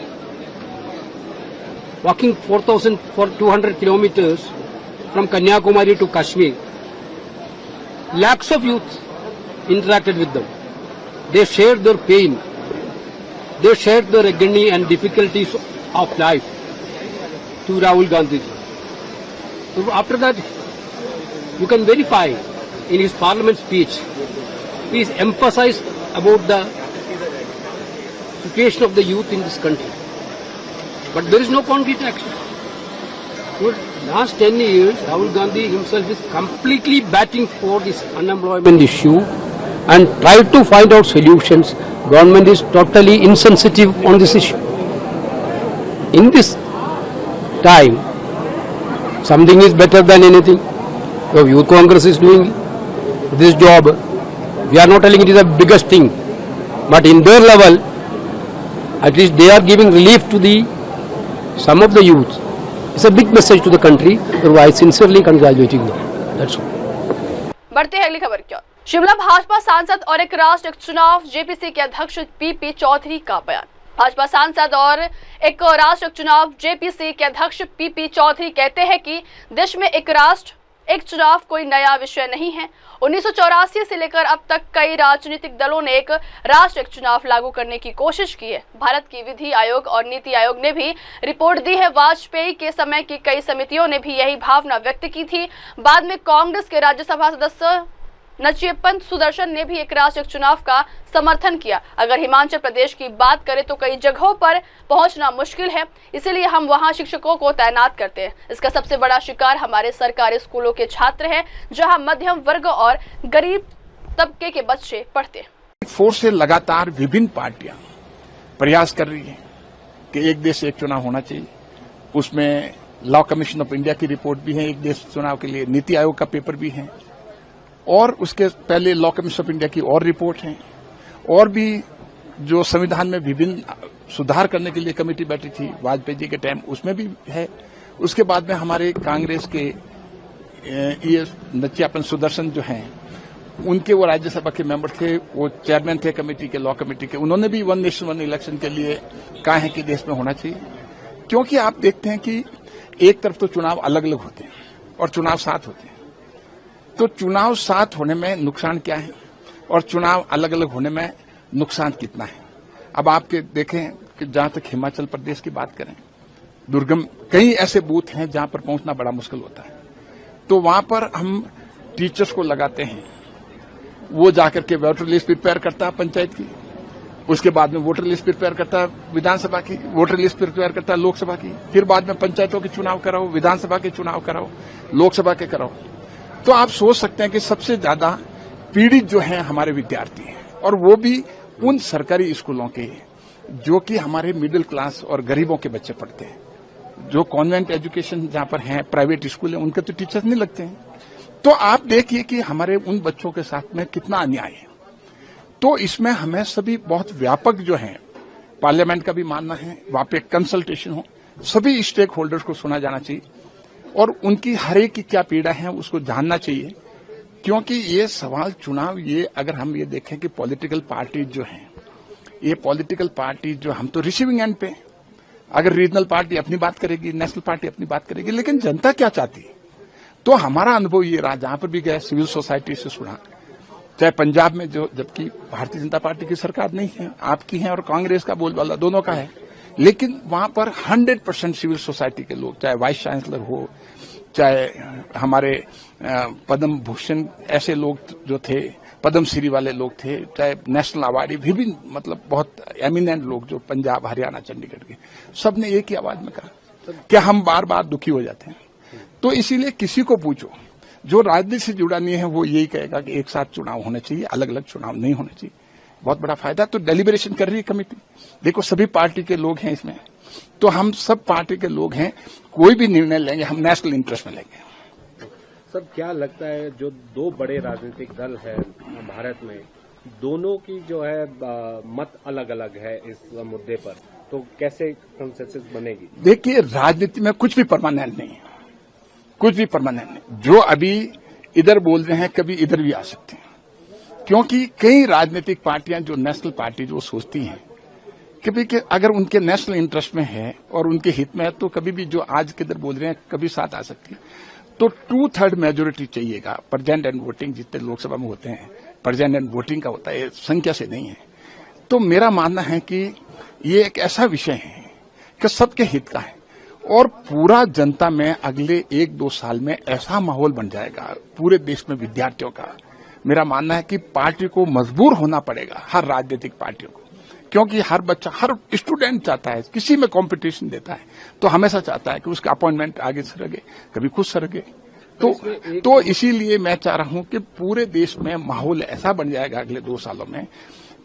walking 4,200 kilometers from Kanyakumari to Kashmir, lakhs of youth interacted with them. They shared their pain. They shared their agony and difficulties of life to Rahul Gandhi. So after that, you can verify in his parliament speech, he emphasized about the situation of the youth in this country. But there is no concrete action. For last 10 years, Rahul Gandhi himself is completely batting for this unemployment issue and tried to find out solutions. Government is totally insensitive on this issue. In this time, something is better than anything. So Youth Congress is doing this job. We are not telling it is the biggest thing, but in their level, at least they are giving relief to the some of the youth. It's a big message to the country. So I sincerely congratulating them. That's all. बढ़ते हैं अगली खबर की ओर। शिमला भाजपा सांसद और एक राष्ट्रीय चुनाव जेपीसी के अध्यक्ष पीपी चौधरी का बयान। भाजपा सांसद और एक राष्ट्रीय चुनाव जेपीसी के अध्यक्ष पीपी चौधरी कहते हैं कि देश में एक राष्ट्र एक चुनाव कोई नया विषय नहीं है। 1984 से लेकर अब तक कई राजनीतिक दलों ने एक राष्ट्रीय चुनाव लागू करने की कोशिश की है। भारत की विधि आयोग और नीति आयोग ने भी रिपोर्ट दी है। वाजपेयी के समय की कई समितियों ने भी यही भावना व्यक्त की थी। बाद में कांग्रेस के राज्यसभा सदस्य नचियप्पन सुदर्शन ने भी एक राष्ट्रीय चुनाव का समर्थन किया। अगर हिमाचल प्रदेश की बात करें तो कई जगहों पर पहुंचना मुश्किल है, इसीलिए हम वहां शिक्षकों को तैनात करते हैं। इसका सबसे बड़ा शिकार हमारे सरकारी स्कूलों के छात्र हैं, जहां मध्यम वर्ग और गरीब तबके के बच्चे पढ़ते हैं। फोर्स से लगातार विभिन्न पार्टियां प्रयास कर रही हैं कि एक देश एक चुनाव होना चाहिए। उसमें लॉ कमीशन ऑफ इंडिया की रिपोर्ट भी है, एक देश चुनाव के लिए नीति आयोग का पेपर भी है, और उसके पहले लॉ कमीशन ऑफ इंडिया की और रिपोर्ट है, और भी जो संविधान में विभिन्न सुधार करने के लिए कमेटी बैठी थी वाजपेयी जी के टाइम, उसमें भी है। उसके बाद में हमारे कांग्रेस के ये नचियप्पन सुदर्शन जो हैं, उनके वो राज्यसभा के मेंबर थे, वो चेयरमैन थे कमेटी के, लॉ कमेटी के। उन्होंने भी वन नेशन वन इलेक्शन के लिए कहा है कि देश में होना चाहिए, क्योंकि आप देखते हैं कि एक तरफ तो चुनाव अलग अलग होते हैं और चुनाव साथ होते हैं। तो चुनाव साथ होने में नुकसान क्या है और चुनाव अलग अलग होने में नुकसान कितना है। अब आपके देखें कि जहां तक हिमाचल प्रदेश की बात करें, दुर्गम कई ऐसे बूथ हैं जहां पर पहुंचना बड़ा मुश्किल होता है। तो वहां पर हम टीचर्स को लगाते हैं, वो जाकर के वोटर लिस्ट प्रिपेयर करता है पंचायत की, उसके बाद में वोटर लिस्ट प्रिपेयर करता है विधानसभा की, वोटर लिस्ट प्रिपेयर करता है लोकसभा की, फिर बाद में पंचायतों के चुनाव कराओ, विधानसभा के चुनाव कराओ, लोकसभा के कराओ। तो आप सोच सकते हैं कि सबसे ज्यादा पीड़ित जो हैं हमारे विद्यार्थी हैं, और वो भी उन सरकारी स्कूलों के जो कि हमारे मिडिल क्लास और गरीबों के बच्चे पढ़ते हैं। जो कॉन्वेंट एजुकेशन जहां पर हैं, प्राइवेट स्कूल है, उनके तो टीचर्स नहीं लगते हैं। तो आप देखिए कि हमारे उन बच्चों के साथ में कितना अन्याय है। तो इसमें हमें सभी बहुत व्यापक जो है, पार्लियामेंट का भी मानना है, वहां पे कंसल्टेशन हो, सभी स्टेक होल्डर्स को सुना जाना चाहिए और उनकी हर एक की क्या पीड़ा है उसको जानना चाहिए। क्योंकि ये सवाल चुनाव, ये अगर हम ये देखें कि पॉलिटिकल पार्टी जो हैं, ये पॉलिटिकल पार्टी जो, हम तो रिसीविंग एंड पे, अगर रीजनल पार्टी अपनी बात करेगी, नेशनल पार्टी अपनी बात करेगी, लेकिन जनता क्या चाहती है। तो हमारा अनुभव ये रहा, जहां पर भी गए सिविल सोसाइटी से सुना, चाहे पंजाब में जो, जबकि भारतीय जनता पार्टी की सरकार नहीं है, आपकी है और कांग्रेस का बोलबाला दोनों का है, लेकिन वहां पर 100% सिविल सोसाइटी के लोग, चाहे वाइस चांसलर हो, चाहे हमारे पद्म भूषण ऐसे लोग जो थे, पद्म श्री वाले लोग थे, चाहे नेशनल अवार्डी, विभिन्न मतलब बहुत एमिनेंट लोग जो पंजाब, हरियाणा, चंडीगढ़ के, सबने एक ही आवाज में कहा कि हम बार बार दुखी हो जाते हैं। तो इसीलिए किसी को पूछो जो राजनीति से जुड़ा नहीं है, वो यही कहेगा कि एक साथ चुनाव होने चाहिए, अलग अलग चुनाव नहीं होने चाहिए। बहुत बड़ा फायदा। तो डेलिब्रेशन कर रही है कमेटी, देखो सभी पार्टी के लोग हैं इसमें, तो हम सब पार्टी के लोग हैं, कोई भी निर्णय लेंगे हम नेशनल इंटरेस्ट में लेंगे। सब क्या लगता है, जो दो बड़े राजनीतिक दल है भारत में, दोनों की जो है मत अलग अलग है इस मुद्दे पर, तो कैसे कंसेंसस बनेगी? देखिए, राजनीति में कुछ भी परमानेंट नहीं है, कुछ भी परमानेंट नहीं। जो अभी इधर बोल रहे हैं, कभी इधर भी आ सकते हैं, क्योंकि कई राजनीतिक पार्टियां जो नेशनल पार्टी जो सोचती हैं कि अगर उनके नेशनल इंटरेस्ट में है और उनके हित में है, तो कभी भी जो आज किधर बोल रहे हैं कभी साथ आ सकती है। तो 2/3 मेजोरिटी चाहिएगा। प्रेजेंट एंड वोटिंग जितने लोकसभा में होते हैं, प्रेजेंट एंड वोटिंग का होता है, संख्या से नहीं है। तो मेरा मानना है कि ये एक ऐसा विषय है कि सबके हित का है, और पूरा जनता में अगले 1-2 साल में ऐसा माहौल बन जाएगा पूरे देश में विद्यार्थियों का। मेरा मानना है कि पार्टी को मजबूर होना पड़ेगा, हर राजनीतिक पार्टियों को, क्योंकि हर बच्चा, हर स्टूडेंट चाहता है, किसी में कंपटीशन देता है तो हमेशा चाहता है कि उसका अपॉइंटमेंट आगे सरके, कभी खुद सरके। तो इसीलिए मैं चाह रहा हूं कि पूरे देश में माहौल ऐसा बन जाएगा अगले 2 सालों में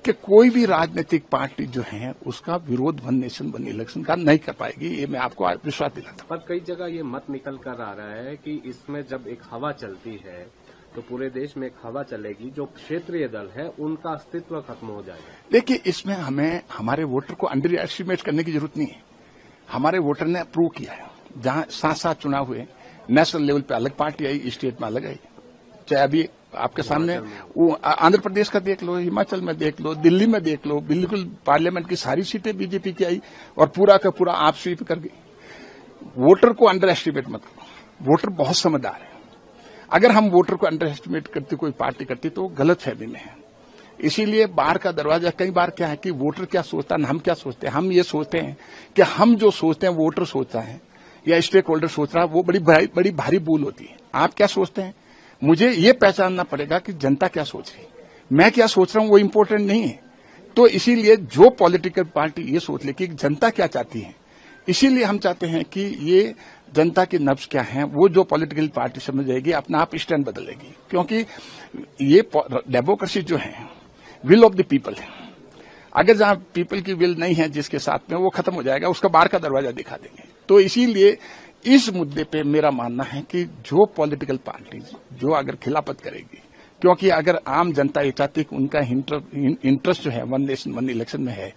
कि कोई भी राजनीतिक पार्टी जो है उसका विरोध वन नेशन वन इलेक्शन का नहीं कर पाएगी, ये मैं आपको विश्वास दिलाता हूं। पर कई जगह ये मत निकल कर आ रहा है कि इसमें जब एक हवा चलती है तो पूरे देश में एक हवा चलेगी, जो क्षेत्रीय दल है उनका अस्तित्व खत्म हो जाएगा। देखिए, इसमें हमें हमारे वोटर को अंडर एस्टिमेट करने की जरूरत नहीं है। हमारे वोटर ने अप्रूव किया है। जहां 7 चुनाव हुए, नेशनल लेवल पे अलग पार्टी आई, स्टेट में अलग आई। चाहे अभी आपके सामने वो आंध्र प्रदेश का देख लो, हिमाचल में देख लो, दिल्ली में देख लो, बिल्कुल पार्लियामेंट की सारी सीटें बीजेपी की आई और पूरा का पूरा आप स्वीप कर गई। वोटर को अंडर एस्टिमेट मत करो, वोटर बहुत समझदार है। अगर हम वोटर को अंडर एस्टिमेट करते कोई पार्टी करती तो गलत फहमी में है। इसीलिए बाहर का दरवाजा कई बार क्या है कि वोटर क्या सोचता है, हम क्या सोचते हैं। हम ये सोचते हैं कि हम जो सोचते हैं वोटर सोचता है या स्टेक होल्डर सोच रहा है, वो बड़ी भारी भूल होती है। आप क्या सोचते हैं, मुझे ये पहचानना पड़ेगा कि जनता क्या सोच रही है, मैं क्या सोच रहा हूं वो इम्पोर्टेंट नहीं है। तो इसीलिए जो पॉलिटिकल पार्टी ये सोच ले कि जनता क्या चाहती है, इसीलिए हम चाहते हैं कि ये जनता की नब्ज क्या है, वो जो पॉलिटिकल पार्टी समझ जाएगी अपना आप स्टैंड बदलेगी। क्योंकि ये डेमोक्रेसी जो है विल ऑफ द पीपल है। अगर जहां पीपल की विल नहीं है जिसके साथ में, वो खत्म हो जाएगा, उसका बाहर का दरवाजा दिखा देंगे। तो इसीलिए इस मुद्दे पे मेरा मानना है कि जो पॉलिटिकल पार्टी जो अगर खिलाफत करेगी, क्योंकि अगर आम जनता ये चाहती है कि उनका इंटरेस्ट जो है वन नेशन वन इलेक्शन में है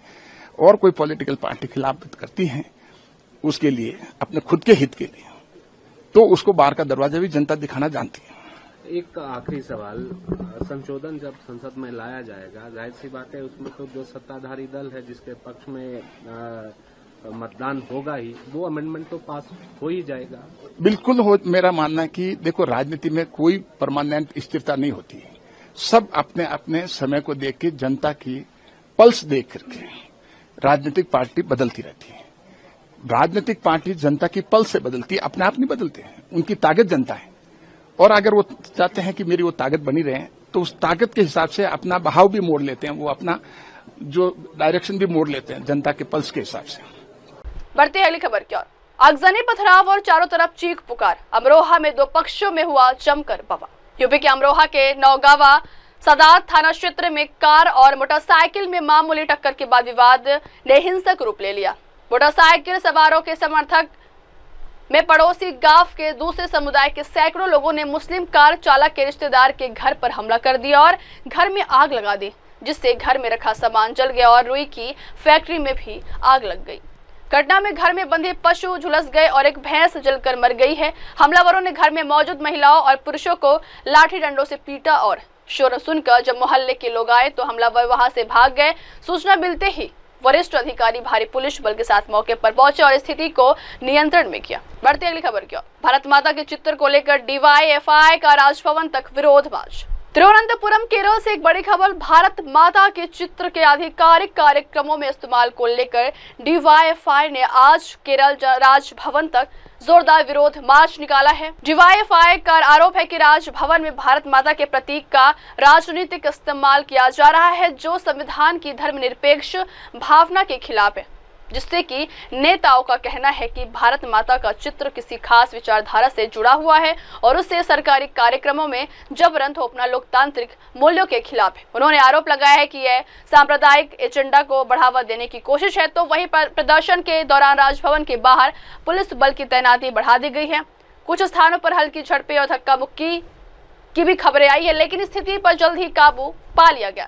और कोई पॉलिटिकल पार्टी खिलाफत करती है उसके लिए, अपने खुद के हित के लिए, तो उसको बाहर का दरवाजा भी जनता दिखाना जानती है। एक आखिरी सवाल, संशोधन जब संसद में लाया जाएगा, जाहिर सी बात है उसमें तो जो सत्ताधारी दल है जिसके पक्ष में मतदान होगा ही, वो अमेंडमेंट तो पास हो ही जाएगा। बिल्कुल हो। मेरा मानना है कि देखो, राजनीति में कोई परमानेंट स्थिरता नहीं होती है। सब अपने अपने समय को देख के, जनता की पल्स देख करके राजनीतिक पार्टी बदलती रहती है। राजनीतिक पार्टी जनता की पल्स से बदलती है, अपने आप नहीं बदलते हैं। उनकी ताकत जनता है और अगर वो चाहते हैं कि मेरी वो ताकत बनी रहे तो उस ताकत के हिसाब से अपना बहाव भी मोड़ लेते हैं, वो अपना जो डायरेक्शन भी मोड़ लेते हैं जनता के पल्स के हिसाब से। बढ़ते हैं अगली खबर की ओर। आगजनी, पथराव और चारों तरफ चीख पुकार। अमरोहा में 2 पक्षों में हुआ जमकर बवाल। यूपी के अमरोहा के नौगावा सादात थाना क्षेत्र में कार और मोटरसाइकिल में मामूली टक्कर के बाद विवाद ने हिंसक रूप ले लिया। मोटरसाइकिल सवारों के समर्थक में पड़ोसी गांव के दूसरे समुदाय के सैकड़ों लोगों ने मुस्लिम कार चालक के रिश्तेदार के घर पर हमला कर दिया और घर में आग लगा दी, जिससे घर में रखा सामान जल गया और रुई की फैक्ट्री में भी आग लग गई। घटना में घर में बंधे पशु झुलस गए और एक भैंस जलकर मर गई है। हमलावरों ने घर में मौजूद महिलाओं और पुरुषों को लाठी डंडों से पीटा और शोर सुनकर जब मोहल्ले के लोग आए तो हमलावर वहां से भाग गए। सूचना मिलते ही वरिष्ठ अधिकारी भारी पुलिस बल के साथ मौके पर पहुंचे और स्थिति को नियंत्रण में किया। बढ़ते अगली खबर की ओर। भारत माता के चित्र को लेकर डीवाईएफआई का राजभवन तक विरोध मार्च। तिरुवनंतपुरम केरल से एक बड़ी खबर। भारत माता के चित्र के आधिकारिक कार्यक्रमों में इस्तेमाल को लेकर डीवाईएफआई ने आज केरल राजभवन तक जोरदार विरोध मार्च निकाला है। डीवाईएफआई का आरोप है कि राजभवन में भारत माता के प्रतीक का राजनीतिक इस्तेमाल किया जा रहा है, जो संविधान की धर्मनिरपेक्ष भावना के खिलाफ है, जिससे कि नेताओं का कहना है कि भारत माता का चित्र किसी खास विचारधारा से जुड़ा हुआ है और उससे सरकारी कार्यक्रमों में जबरन थोपना लोकतांत्रिक मूल्यों के खिलाफ है। उन्होंने आरोप लगाया है कि यह सांप्रदायिक एजेंडा को बढ़ावा देने की कोशिश है। तो वहीं पर प्रदर्शन के दौरान राजभवन के बाहर पुलिस बल की तैनाती बढ़ा दी गई है। कुछ स्थानों पर हल्की झड़पें और धक्का मुक्की की भी खबरें आई है, लेकिन स्थिति पर जल्द ही काबू पा लिया गया।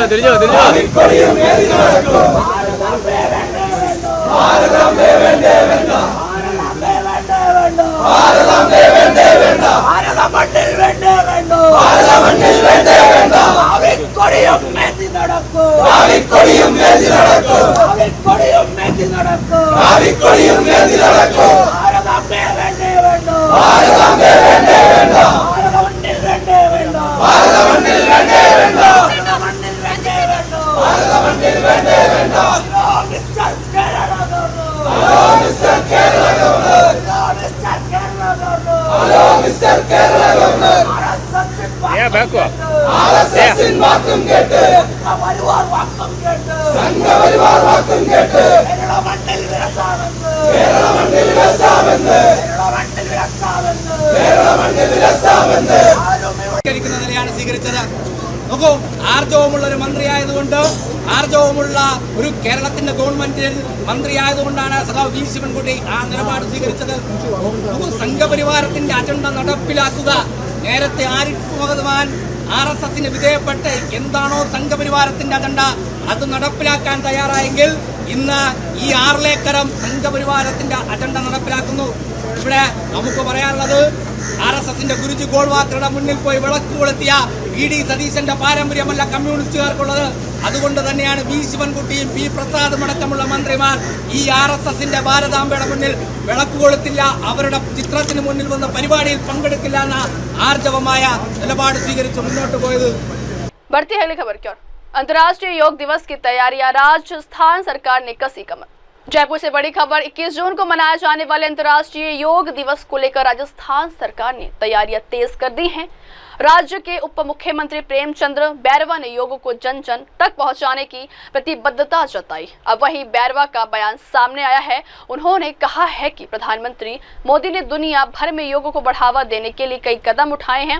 തിരിഞ്ഞോ നിലയാണ് സ്വീകരിച്ചത്. നോക്കൂ, ആർജവമുള്ള ഒരു മന്ത്രിയായതുകൊണ്ട്, ആർജവമുള്ള ഒരു കേരളത്തിന്റെ ഗവൺമെന്റിൽ മന്ത്രിയായതുകൊണ്ടാണ് സഖാവ് വി ശിവൻകുട്ടി ആ നിലപാട് സ്വീകരിച്ചത്. നോക്കൂ, സംഘപരിവാരത്തിന്റെ അജണ്ട നടപ്പിലാക്കുക. നേരത്തെ ആരിഫ് മുഹമ്മദ് ഖാൻ RSSന് വിധേയപ്പെട്ട് എന്താണോ സംഘപരിവാരത്തിന്റെ അജണ്ട അത് നടപ്പിലാക്കാൻ തയ്യാറായെങ്കിൽ ഇന്ന് ഈ ആറിലേക്കരം സംഘപരിവാരത്തിന്റെ അജണ്ട നടപ്പിലാക്കുന്നു. ഇവിടെ നമുക്ക് പറയാനുള്ളത് RSSന്റെ ഗുരുജി ഗോൾവാക്കറുടെ മുന്നിൽ പോയി വിളക്ക് കൊളുത്തിയ VD സതീശന്റെ പാരമ്പര്യമല്ല കമ്മ്യൂണിസ്റ്റുകാർക്കുള്ളത്. അതുകൊണ്ട് തന്നെയാണ് വി ശിവൻകുട്ടിയും പി പ്രസാദും അടക്കമുള്ള മന്ത്രിമാർ ഈ RSSന്റെ ഭാരതാംബയുടെ മുന്നിൽ വിളക്ക് കൊളുത്തില്ല, അവരുടെ ചിത്രത്തിന് മുന്നിൽ വന്ന പരിപാടിയിൽ പങ്കെടുക്കില്ല എന്ന ആർജവമായ നിലപാട് സ്വീകരിച്ച് മുന്നോട്ട് പോയത്. बढ़ती है अगली खबर की ओर। अंतर्राष्ट्रीय योग दिवस की तैयारियां, राजस्थान सरकार ने कसी कमर। जयपुर से बड़ी खबर। 21 जून को मनाए जाने वाले अंतर्राष्ट्रीय योग दिवस को लेकर राजस्थान सरकार ने तैयारियां तेज कर दी हैं। राज्य के उप मुख्यमंत्री प्रेमचंद्र बैरवा ने योग को जन जन तक पहुंचाने की प्रतिबद्धता जताई। अब वहीं बैरवा का बयान सामने आया है। उन्होंने कहा है कि प्रधानमंत्री मोदी ने दुनिया भर में योग को बढ़ावा देने के लिए कई कदम उठाए हैं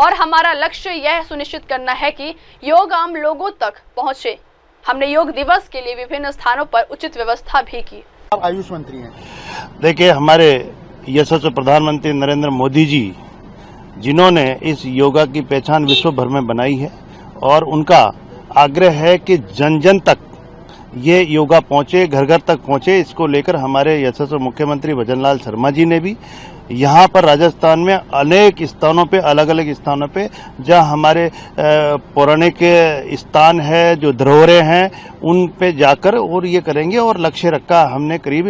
और हमारा लक्ष्य यह सुनिश्चित करना है कि योग आम लोगों तक पहुंचे। हमने योग दिवस के लिए विभिन्न स्थानों पर उचित व्यवस्था भी की। आप आयुष मंत्री हैं, देखिए, हमारे यशस्वी प्रधानमंत्री नरेंद्र मोदी जी जिन्होंने इस योगा की पहचान विश्व भर में बनाई है और उनका आग्रह है कि जन जन तक ये योगा पहुंचे, घर घर तक पहुंचे। इसको लेकर हमारे यशस्वी मुख्यमंत्री भजनलाल शर्मा जी ने भी यहाँ पर राजस्थान में अनेक स्थानों पे, अलग अलग स्थानों पे जहाँ हमारे पौराणिक स्थान है, जो धरोहरें हैं, उन पे जाकर और ये करेंगे। और लक्ष्य रखा हमने करीब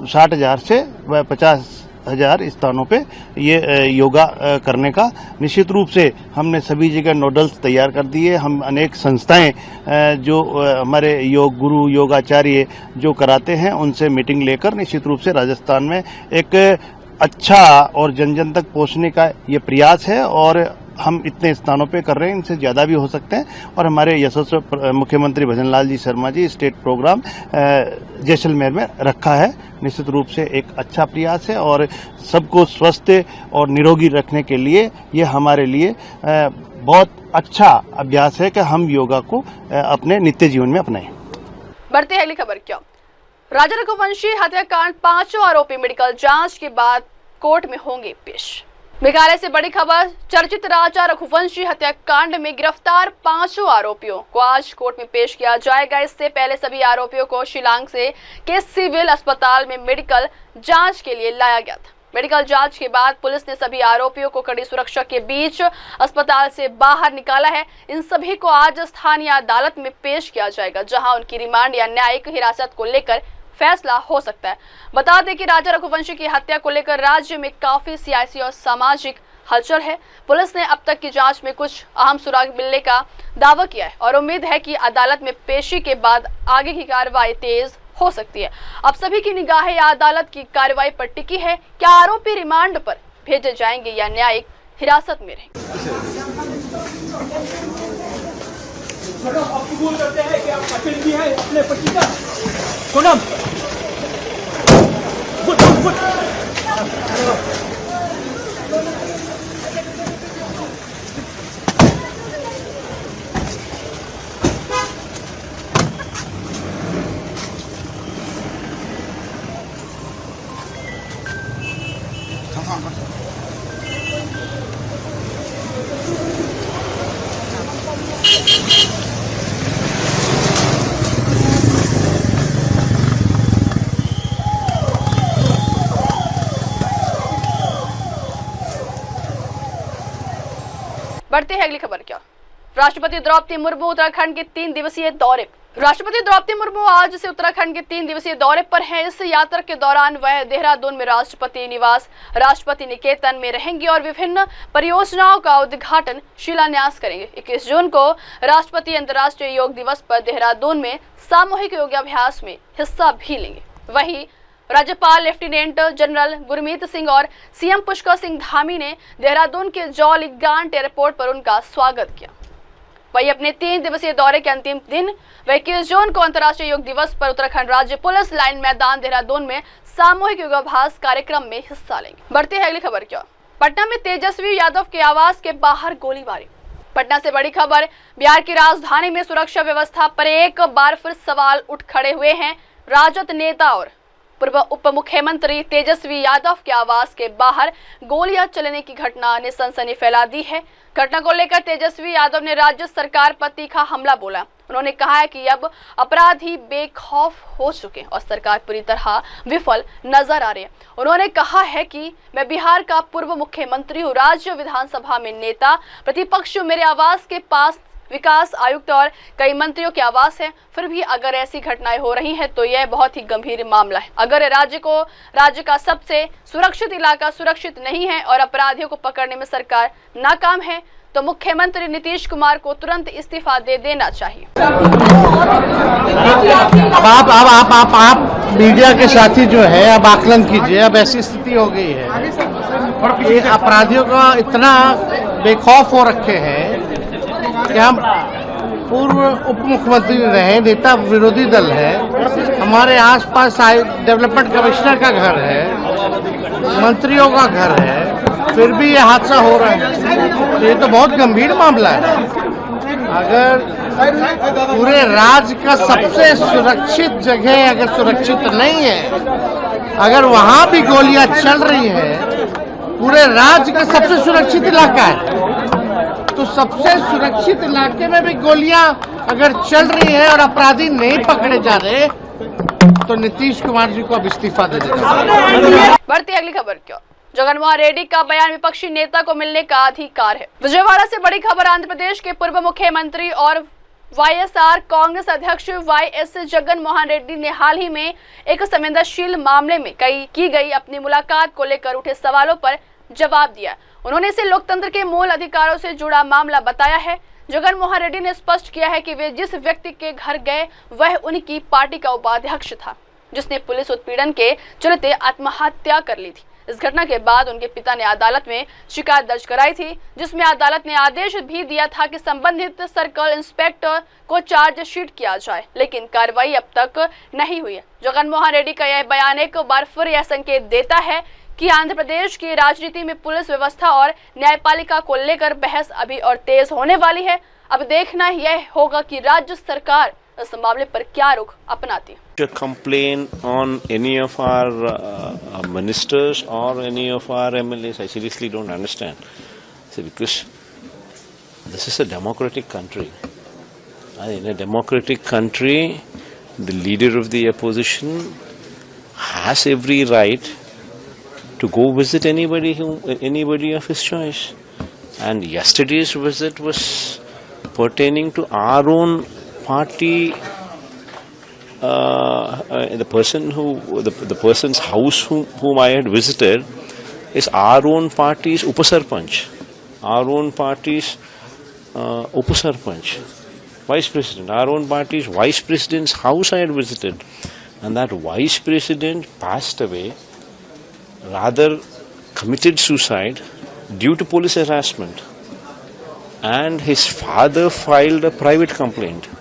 60,000 से 50,000 स्थानों पे ये योगा करने का। निश्चित रूप से हमने सभी जगह नोडल्स तैयार कर दिए। हम अनेक संस्थाएं जो हमारे योग गुरु, योगाचार्य जो कराते हैं, उनसे मीटिंग लेकर निश्चित रूप से राजस्थान में एक अच्छा और जन जन तक पहुंचने का ये प्रयास है। और हम इतने स्थानों पे कर रहे हैं, इनसे ज्यादा भी हो सकते हैं। और हमारे यशस्वी मुख्यमंत्री भजनलाल जी शर्मा जी स्टेट प्रोग्राम जैसलमेर में रखा है। निश्चित रूप से एक अच्छा प्रयास है और सबको स्वस्थ और निरोगी रखने के लिए ये हमारे लिए बहुत अच्छा अभ्यास है कि हम योगा को अपने नित्य जीवन में अपनाएं। बढ़ते हैं अगली खबर की ओर। राजा रघुवंशी हत्याकांड, 5 आरोपी मेडिकल जांच के बाद कोर्ट में होंगे पेश। मेघालय से बड़ी खबर। चर्चित राजा रघुवंशी हत्याकांड में गिरफ्तार 5 आरोपियों को आज कोर्ट में पेश किया जाएगा। इससे पहले सभी आरोपियों को शिलांग से के सिविल अस्पताल में मेडिकल जांच के लिए लाया गया था। मेडिकल जांच के बाद पुलिस ने सभी आरोपियों को कड़ी सुरक्षा के बीच अस्पताल से बाहर निकाला है। इन सभी को आज स्थानीय अदालत में पेश किया जाएगा, जहां उनकी रिमांड या न्यायिक हिरासत को लेकर फैसला हो सकता है। बता दें कि राजा रघुवंशी की हत्या को लेकर राज्य में काफी सियासी और सामाजिक हलचल है। पुलिस ने अब तक की जांच में कुछ अहम सुराग मिलने का दावा किया है और उम्मीद है कि अदालत में पेशी के बाद आगे की कार्रवाई तेज हो सकती है। अब सभी की निगाहें अदालत की कार्रवाई पर टिकी है। क्या आरोपी रिमांड पर भेजे जाएंगे या न्यायिक हिरासत में रहेंगे? बढ़ते हैं अगली खबर क्या। राष्ट्रपति द्रौपदी मुर्मू उत्तराखंड के 3 दिवसीय दौरे। राष्ट्रपति द्रौपदी मुर्मू आज से उत्तराखंड के 3 दिवसीय दौरे पर हैं। इस यात्रा के दौरान वह देहरादून में राष्ट्रपति निवास, राष्ट्रपति निकेतन में रहेंगे और विभिन्न परियोजनाओं का उद्घाटन, शिलान्यास करेंगे। 21 जून को राष्ट्रपति अंतर्राष्ट्रीय योग दिवस पर देहरादून में सामूहिक योगाभ्यास में हिस्सा भी लेंगे। वहीं राज्यपाल लेफ्टिनेंट जनरल गुरमीत सिंह और सीएम पुष्कर सिंह धामी ने देहरादून के जौलीग्रांट एयरपोर्ट पर उनका स्वागत किया। वही अपने 3 दिवसीय दौरे के अंतिम दिन 21 जून को अंतर्राष्ट्रीय योग दिवस पर उत्तराखंड राज्य पुलिस लाइन मैदान देहरादून में सामूहिक योगाभ्यास कार्यक्रम में हिस्सा लेंगे। बढ़ते हैं अगली खबर क्या। पटना में तेजस्वी यादव के आवास के बाहर गोलीबारी। पटना से बड़ी खबर। बिहार की राजधानी में सुरक्षा व्यवस्था पर एक बार फिर सवाल उठ खड़े हुए हैं। राजद नेता और पूर्व उप मुख्यमंत्री तेजस्वी यादव के आवास के बाहर गोलियां चलने की घटना ने सनसनी फैला दी है। घटना को लेकर तेजस्वी यादव ने राज्य सरकार पर तीखा हमला बोला। उन्होंने कहा है कि अब अपराधी बेखौफ हो चुके हैं और सरकार पूरी तरह विफल नजर आ रही है। उन्होंने कहा है कि मैं बिहार का पूर्व मुख्यमंत्री हूँ, राज्य विधानसभा में नेता, प्रतिपक्ष मेरे आवास के पास विकास आयुक्त और कई मंत्रियों के आवास है। फिर भी अगर ऐसी घटनाएं हो रही हैं तो यह बहुत ही गंभीर मामला है। अगर राज्य का सबसे सुरक्षित इलाका सुरक्षित नहीं है और अपराधियों को पकड़ने में सरकार नाकाम है तो मुख्यमंत्री नीतीश कुमार को तुरंत इस्तीफा दे देना चाहिए। अब आप मीडिया के साथी जो है, अब आकलन कीजिए। अब ऐसी स्थिति हो गई है और एक अपराधियों का इतना बेखौफ हो रखे हैं कि हम पूर्व उप मुख्यमंत्री रहे, नेता विरोधी दल है, हमारे आसपास डेवलपमेंट कमिश्नर का घर है, मंत्रियों का घर है, फिर भी ये हादसा हो रहा है। ये तो बहुत गंभीर मामला है। अगर पूरे राज्य का सबसे सुरक्षित जगह अगर सुरक्षित नहीं है, अगर वहां भी गोलियां चल रही है, पूरे राज्य का सबसे सुरक्षित इलाका है, तो सबसे सुरक्षित इलाके में भी गोलियां अगर चल रही है और अपराधी नहीं पकड़े जा रहे तो नीतीश कुमार जी को अब इस्तीफा दे देना। बढ़ती अगली खबर क्यों। जगनमोहन रेड्डी का बयान विपक्षी नेता को मिलने का अधिकार है। विजयवाड़ा से बड़ी खबर। आंध्र प्रदेश के पूर्व मुख्यमंत्री और वाईएसआर कांग्रेस अध्यक्ष वाईएस जगनमोहन रेड्डी ने हाल ही में एक संवेदनशील मामले में की गई अपनी मुलाकात को लेकर उठे सवालों पर जवाब दिया। उन्होंने इसे लोकतंत्र के मूल अधिकारों से जुड़ा मामला बताया है। जगनमोहन रेड्डी ने स्पष्ट किया है कि वे जिस व्यक्ति के घर गए वह उनकी पार्टी का उपाध्यक्ष था, जिसने पुलिस उत्पीड़न के चलते आत्महत्या कर ली थी। इस घटना के बाद उनके पिता ने अदालत में शिकायत दर्ज कराई थी, जिसमें अदालत ने आदेश भी दिया था कि संबंधित सर्कल इंस्पेक्टर को चार्जशीट किया जाए, लेकिन कार्रवाई अब तक नहीं हुई है। जगनमोहन रेड्डी का यह बयान एक बार फिर यह संकेत देता है कि आंध्र प्रदेश की राजनीति में पुलिस व्यवस्था और न्यायपालिका को लेकर बहस अभी और तेज होने वाली है। अब देखना यह होगा कि राज्य सरकार इस मामले पर क्या रुख अपनाती है। To complain on any of our ministers or any of our MLAs, I seriously don't understand. See, because this is a democratic country. In a democratic country, the leader of the opposition has every right to go visit anybody of his choice. And yesterday's visit was pertaining to our own party. The person's house whom I had visited is our own party's Upasarpanch, our own party's Upasarpanch, vice president, our own party's vice president's house I had visited, and that vice president passed away, rather committed suicide due to police harassment, and his father filed a private complaint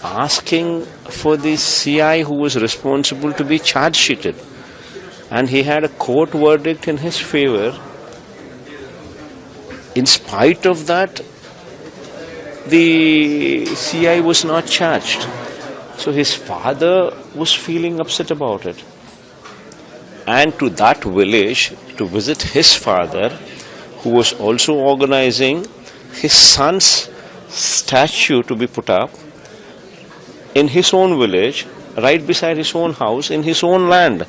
asking for the CI who was responsible to be charge sheeted, and he had a court verdict in his favor. In spite of that, the CI was not charged. So his father was feeling upset about it. And to that village to visit his father, who was also organizing his son's statue to be put up in his own village, right beside his own house, in his own land.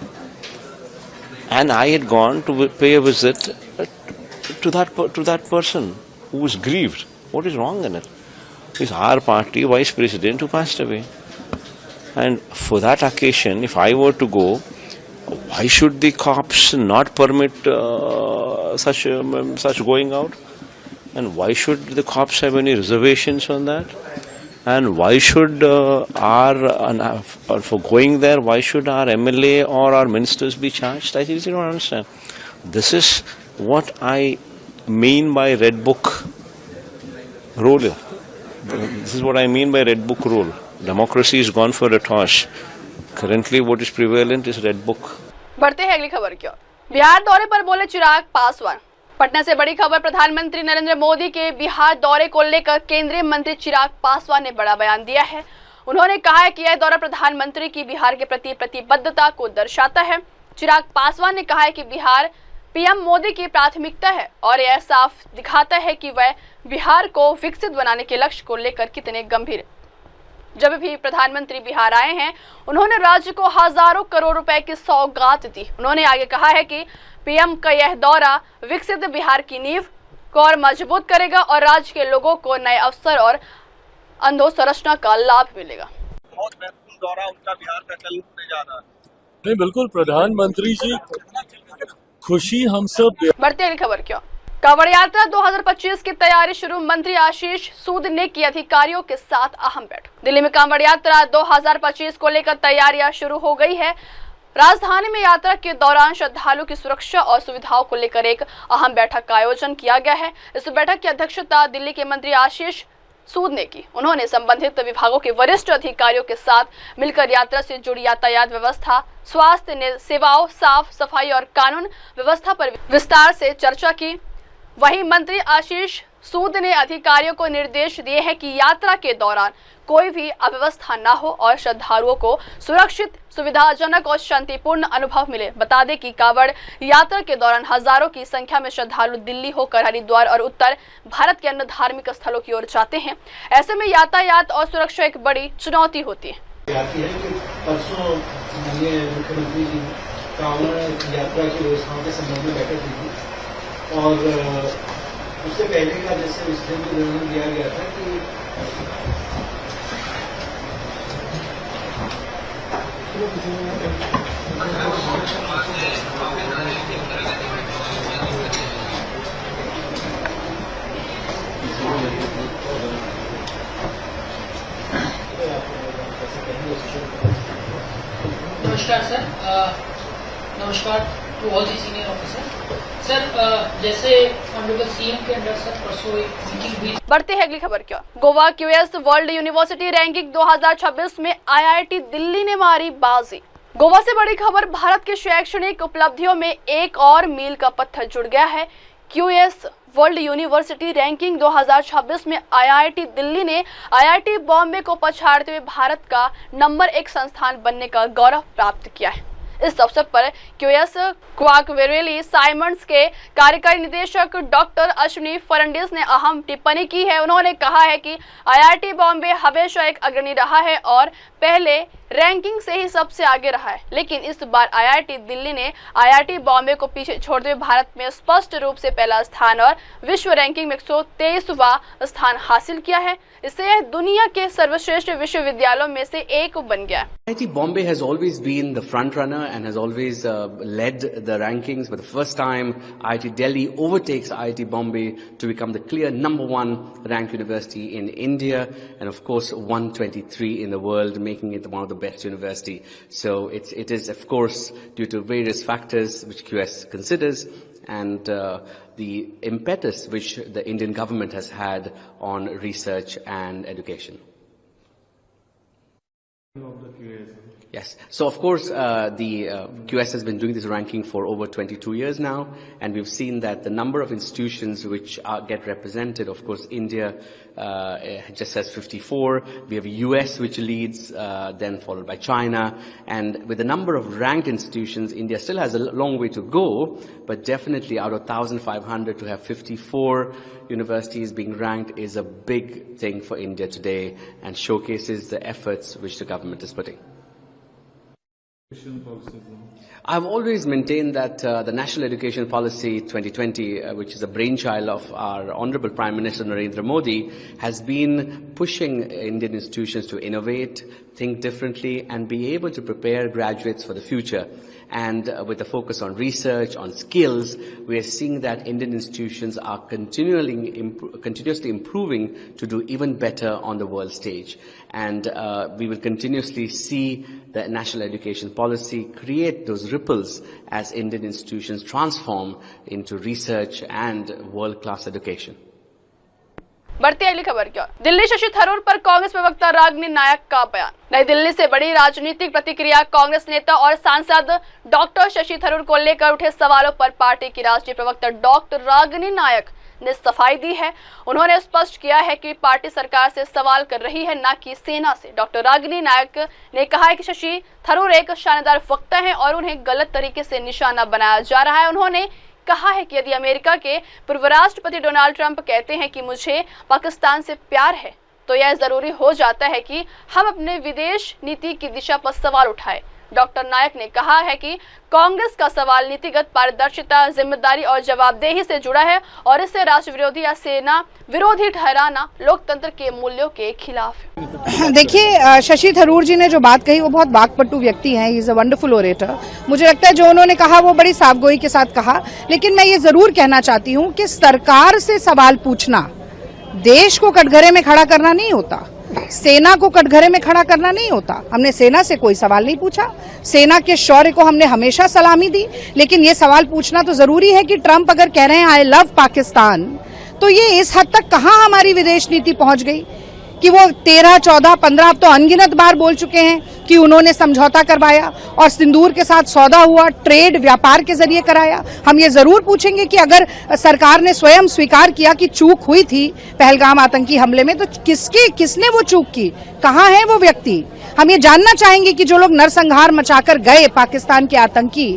And I had gone to pay a visit to that person who is grieved. What is wrong in it? It's our party vice president who passed away. And for that occasion, if I were to go, why should the cops not permit such going out? And why should the cops have any reservations on that? And why should for going there, why should our MLA or our ministers be charged? I really don't understand. This is what I mean by Red Book rule. This is what I mean by Red Book rule. Democracy is gone for a toss. Currently what is prevalent is Red Book. बढ़ते हैं अगली खबर की ओर। बिहार दौरे पर बोले चिराग पासवान। पटना से बड़ी खबर, प्रधानमंत्री नरेंद्र मोदी के बिहार दौरे को लेकर केंद्रीय मंत्री चिराग पासवान ने बड़ा बयान दिया है। उन्होंने कहा है कि यह दौरा प्रधानमंत्री की बिहार के प्रति प्रतिबद्धता को दर्शाता है। चिराग पासवान ने कहा है कि बिहार पीएम मोदी की प्राथमिकता है और यह साफ दिखाता है कि वह बिहार को विकसित बनाने के लक्ष्य को लेकर कितने गंभीर। जब भी प्रधानमंत्री बिहार आए हैं, उन्होंने राज्य को हजारों करोड़ रुपए की सौगात दी। उन्होंने आगे कहा है कि पीएम का यह दौरा विकसित बिहार की नींव को और मजबूत करेगा और राज्य के लोगों को नए अवसर और अधोसंरचना का लाभ मिलेगा। बहुत महत्वपूर्ण दौरा उनका बिहार का कल होने जा रहा है। नहीं, बिल्कुल प्रधानमंत्री जी खुशी हम सब। बढ़ते अगली खबर क्यों। कांवड़ यात्रा 2025 की तैयारी शुरू, मंत्री आशीष सूद ने की अधिकारियों के साथ अहम बैठक। दिल्ली में कांवड़ यात्रा 2025 को लेकर तैयारियां शुरू हो गई है। राजधानी में यात्रा के दौरान श्रद्धालुओं की सुरक्षा और सुविधाओं को लेकर एक अहम बैठक का आयोजन किया गया है। इस बैठक की अध्यक्षता दिल्ली के मंत्री आशीष सूद ने की। उन्होंने संबंधित विभागों के वरिष्ठ अधिकारियों के साथ मिलकर यात्रा से जुड़ी यातायात व्यवस्था, स्वास्थ्य सेवाओं, साफ सफाई और कानून व्यवस्था पर विस्तार से चर्चा की। वहीं मंत्री आशीष सूद ने अधिकारियों को निर्देश दिए हैं कि यात्रा के दौरान कोई भी अव्यवस्था न हो और श्रद्धालुओं को सुरक्षित, सुविधाजनक और शांतिपूर्ण अनुभव मिले। बता दें कि कांवड़ यात्रा के दौरान हजारों की संख्या में श्रद्धालु दिल्ली होकर हरिद्वार और उत्तर भारत के अन्य धार्मिक स्थलों की ओर जाते हैं। ऐसे में यातायात और सुरक्षा एक बड़ी चुनौती होती है। परसों मुख्यमंत्री जी कांवड़ यात्रा की व्यवस्थाओं के संबंध में बैठक हुई थी और उससे पहले का जैसे उस दिन भी निर्णय दिया गया था कि नमस्कार सर, नमस्कार to all the senior officer. Sir, जैसे ऑनरेबल सीएम के अंडर सर परसों एक मीटिंग हुई। बढ़ते हैं अगली खबर क्या। Goa QS world university ranking 2026 में आईआईटी दिल्ली ने मारी बाजी। गोवा से बड़ी खबर, भारत के शैक्षणिक उपलब्धियों में एक और मील का पत्थर जुड़ गया है। क्यूएस वर्ल्ड यूनिवर्सिटी रैंकिंग 2026 में आईआईटी दिल्ली ने आईआईटी बॉम्बे को पछाड़ते हुए भारत का नंबर 1 संस्थान बनने का गौरव प्राप्त किया है। इस अवसर पर क्यूएस क्वाकवेरेली साइमंड्स के कार्यकारी निदेशक डॉक्टर अश्विनी फर्नांडिस ने अहम टिप्पणी की है। उन्होंने कहा है कि आईआईटी बॉम्बे हमेशा एक अग्रणी रहा है और पहले रैंकिंग से ही सबसे आगे रहा है, लेकिन इस बार आईआईटी दिल्ली ने आईआईटी बॉम्बे को पीछे छोड़ते हुए भारत में स्पष्ट रूप से पहला स्थान और विश्व रैंकिंग में 123वां स्थान हासिल किया है। इससे यह दुनिया के सर्वश्रेष्ठ विश्वविद्यालयों में से एक बन गया है। IIT Bombay has always been the front runner and has always led the rankings, but the first time IIT Delhi overtakes IIT Bombay to become the clear #1 ranked university in India and of course 123 in the world, making it one of the best university. So it is of course due to various factors which QS considers and the impetus which the Indian government has had on research and education. Yes. So, of course, the QS has been doing this ranking for over 22 years now, and we've seen that the number of institutions which get represented, of course, India just has 54. We have US which leads, then followed by China. And with the number of ranked institutions, India still has a long way to go, but definitely out of 1,500 to have 54 universities being ranked is a big thing for India today and showcases the efforts which the government is putting. I've always maintained that the National Education Policy 2020, which is a brainchild of our Honorable Prime Minister Narendra Modi, has been pushing Indian institutions to innovate, think differently, and be able to prepare graduates for the future. And with a focus on research, on skills, we are seeing that Indian institutions are continuously improving to do even better on the world stage. And we will continuously see the national education policy create those ripples as Indian institutions transform into research and world-class education. बढ़ती अगली खबर की ओर। दिल्ली शशि थरूर पर कांग्रेस प्रवक्ता रागिनी नायक का बयान। नई दिल्ली से बड़ी राजनीतिक प्रतिक्रिया। कांग्रेस नेता और सांसद डॉक्टर शशि थरूर को लेकर उठे सवालों पर पार्टी की राष्ट्रीय प्रवक्ता डॉक्टर रागिनी नायक ने सफाई दी है। उन्होंने स्पष्ट किया है कि पार्टी सरकार से सवाल कर रही है, न कि सेना से। डॉक्टर रागिनी नायक ने कहा है कि शशि थरूर एक शानदार वक्ता हैं और उन्हें गलत तरीके से निशाना बनाया जा रहा है। उन्होंने कहा है कि यदि अमेरिका के पूर्व राष्ट्रपति डोनाल्ड ट्रंप कहते हैं कि मुझे पाकिस्तान से प्यार है, तो यह जरूरी हो जाता है कि हम अपने विदेश नीति की दिशा पर सवाल उठाएं। डॉक्टर नायक ने कहा है कि कांग्रेस का सवाल नीतिगत पारदर्शिता, जिम्मेदारी और जवाबदेही से जुड़ा है और इसे राष्ट्र विरोधी या सेना विरोधी ठहराना लोकतंत्र के मूल्यों के खिलाफ है। देखिए, शशि थरूर जी ने जो बात कही वो बहुत वाकपटु व्यक्ति हैं। He is a wonderful orator. मुझे लगता है जो उन्होंने कहा वो बड़ी साफगोई के साथ कहा। लेकिन मैं ये जरूर कहना चाहती हूँ कि सरकार से सवाल पूछना देश को कटघरे में खड़ा करना नहीं होता, सेना को कटघरे में खड़ा करना नहीं होता। हमने सेना से कोई सवाल नहीं पूछा। सेना के शौर्य को हमने हमेशा सलामी दी। लेकिन ये सवाल पूछना तो जरूरी है कि ट्रंप अगर कह रहे हैं आई लव पाकिस्तान, तो ये इस हद तक कहां हमारी विदेश नीति पहुंच गई कि वो 13, 14, 15 अब तो अनगिनत बार बोल चुके हैं कि उन्होंने समझौता करवाया और सिंदूर के साथ सौदा हुआ, ट्रेड व्यापार के जरिए कराया। हम ये जरूर पूछेंगे कि अगर सरकार ने स्वयं स्वीकार किया कि चूक हुई थी पहलगाम आतंकी हमले में, तो किसने वो चूक की, कहां है वो व्यक्ति? हम ये जानना चाहेंगे कि जो लोग नरसंहार मचाकर गए पाकिस्तान के आतंकी,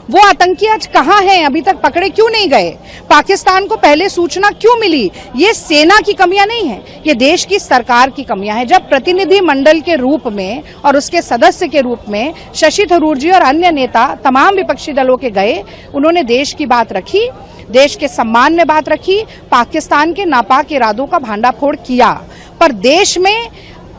वो आतंकी आज कहां हैं? अभी तक पकड़े क्यों नहीं गए? पाकिस्तान को पहले सूचना क्यों मिली? ये सेना की कमियां नहीं है, ये देश की सरकार की कमियां हैं। जब प्रतिनिधि मंडल के रूप में और उसके सदस्य के रूप में शशि थरूर जी और अन्य नेता तमाम विपक्षी दलों के गए, उन्होंने देश की बात रखी, देश के सम्मान में बात रखी, पाकिस्तान के नापाक इरादों का भांडाफोड़ किया। पर देश में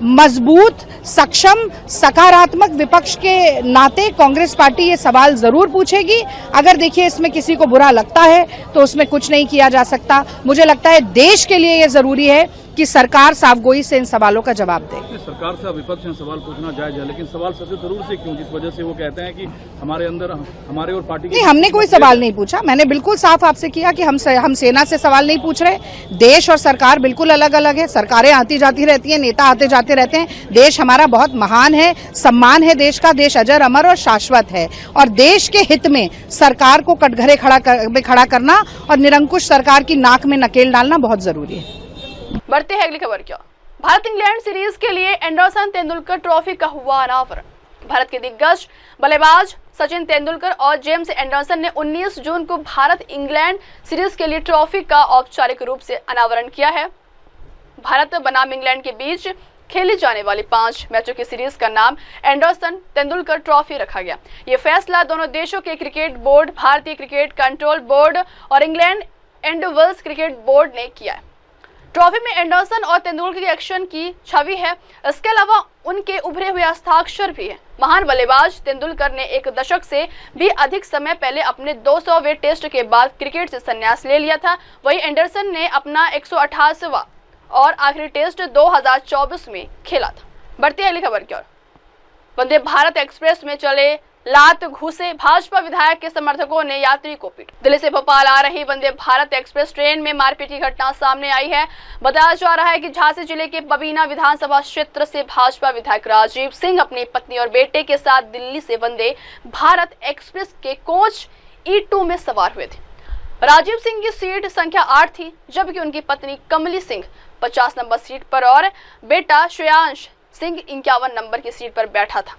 मजबूत, सक्षम, सकारात्मक विपक्ष के नाते कांग्रेस पार्टी ये सवाल जरूर पूछेगी। अगर देखिए इसमें किसी को बुरा लगता है तो उसमें कुछ नहीं किया जा सकता। मुझे लगता है देश के लिए ये जरूरी है कि सरकार साफगोई से इन सवालों का जवाब दे। सरकार से विपक्ष में सवाल पूछना जायज है, लेकिन सवाल शशि थरूर से क्यों? जिस वजह से वो कहते हैं कि हमारे अंदर हमारे और पार्टी नहीं, हमने कोई सवाल नहीं पूछा। मैंने बिल्कुल साफ आपसे किया कि हम सेना से सवाल नहीं पूछ रहे। देश और सरकार बिल्कुल अलग अलग है। सरकारें आती जाती रहती हैं, नेता आते जाते रहते हैं। देश हमारा बहुत महान है, सम्मान है देश का। देश अजर अमर और शाश्वत है और देश के हित में सरकार को कटघरे खड़ा करना और निरंकुश सरकार की नाक में नकेल डालना बहुत जरूरी है। बढ़ते हैं अगली खबर की ओर। भारत इंग्लैंड सीरीज के लिए एंडरसन तेंदुलकर ट्रॉफी का हुआ अनावरण। भारत के दिग्गज बल्लेबाज सचिन तेंदुलकर और जेम्स एंडरसन ने 19 जून को भारत इंग्लैंड सीरीज के लिए ट्रॉफी का औपचारिक रूप से अनावरण किया है। भारत बनाम इंग्लैंड के बीच खेली जाने वाली 5 मैचों की सीरीज का नाम एंडरसन तेंदुलकर ट्रॉफी रखा गया। ये फैसला दोनों देशों के क्रिकेट बोर्ड, भारतीय क्रिकेट कंट्रोल बोर्ड और England and Wales cricket board ने किया है। ट्रॉफी में एंडरसन और तेंदुलकर की एक्शन की छवि है। इसके अलावा उनके उभरे हुए हस्ताक्षर भी है। महान बल्लेबाज तेंदुलकर ने 1 दशक से भी अधिक समय पहले अपने 200वें टेस्ट के बाद क्रिकेट से संन्यास ले लिया था। वहीं एंडरसन ने अपना 188वां और आखिरी टेस्ट 2024 में खेला था। बढ़ती अगली खबर की ओर। वंदे भारत एक्सप्रेस में चले लात घुसे भाजपा विधायक के समर्थकों ने यात्री को पीटा। दिल्ली से भोपाल आ रही वंदे भारत एक्सप्रेस ट्रेन में मारपीट की घटना सामने आई है। बताया जा रहा है कि झांसी जिले के बबीना विधानसभा क्षेत्र से भाजपा विधायक राजीव सिंह अपनी पत्नी और बेटे के साथ दिल्ली से वंदे भारत एक्सप्रेस के कोच E2 में सवार हुए थे। राजीव सिंह की सीट संख्या 8 थी, जबकि उनकी पत्नी कमली सिंह 50 नंबर सीट पर और बेटा श्रेयांश सिंह 51 नंबर की सीट पर बैठा था।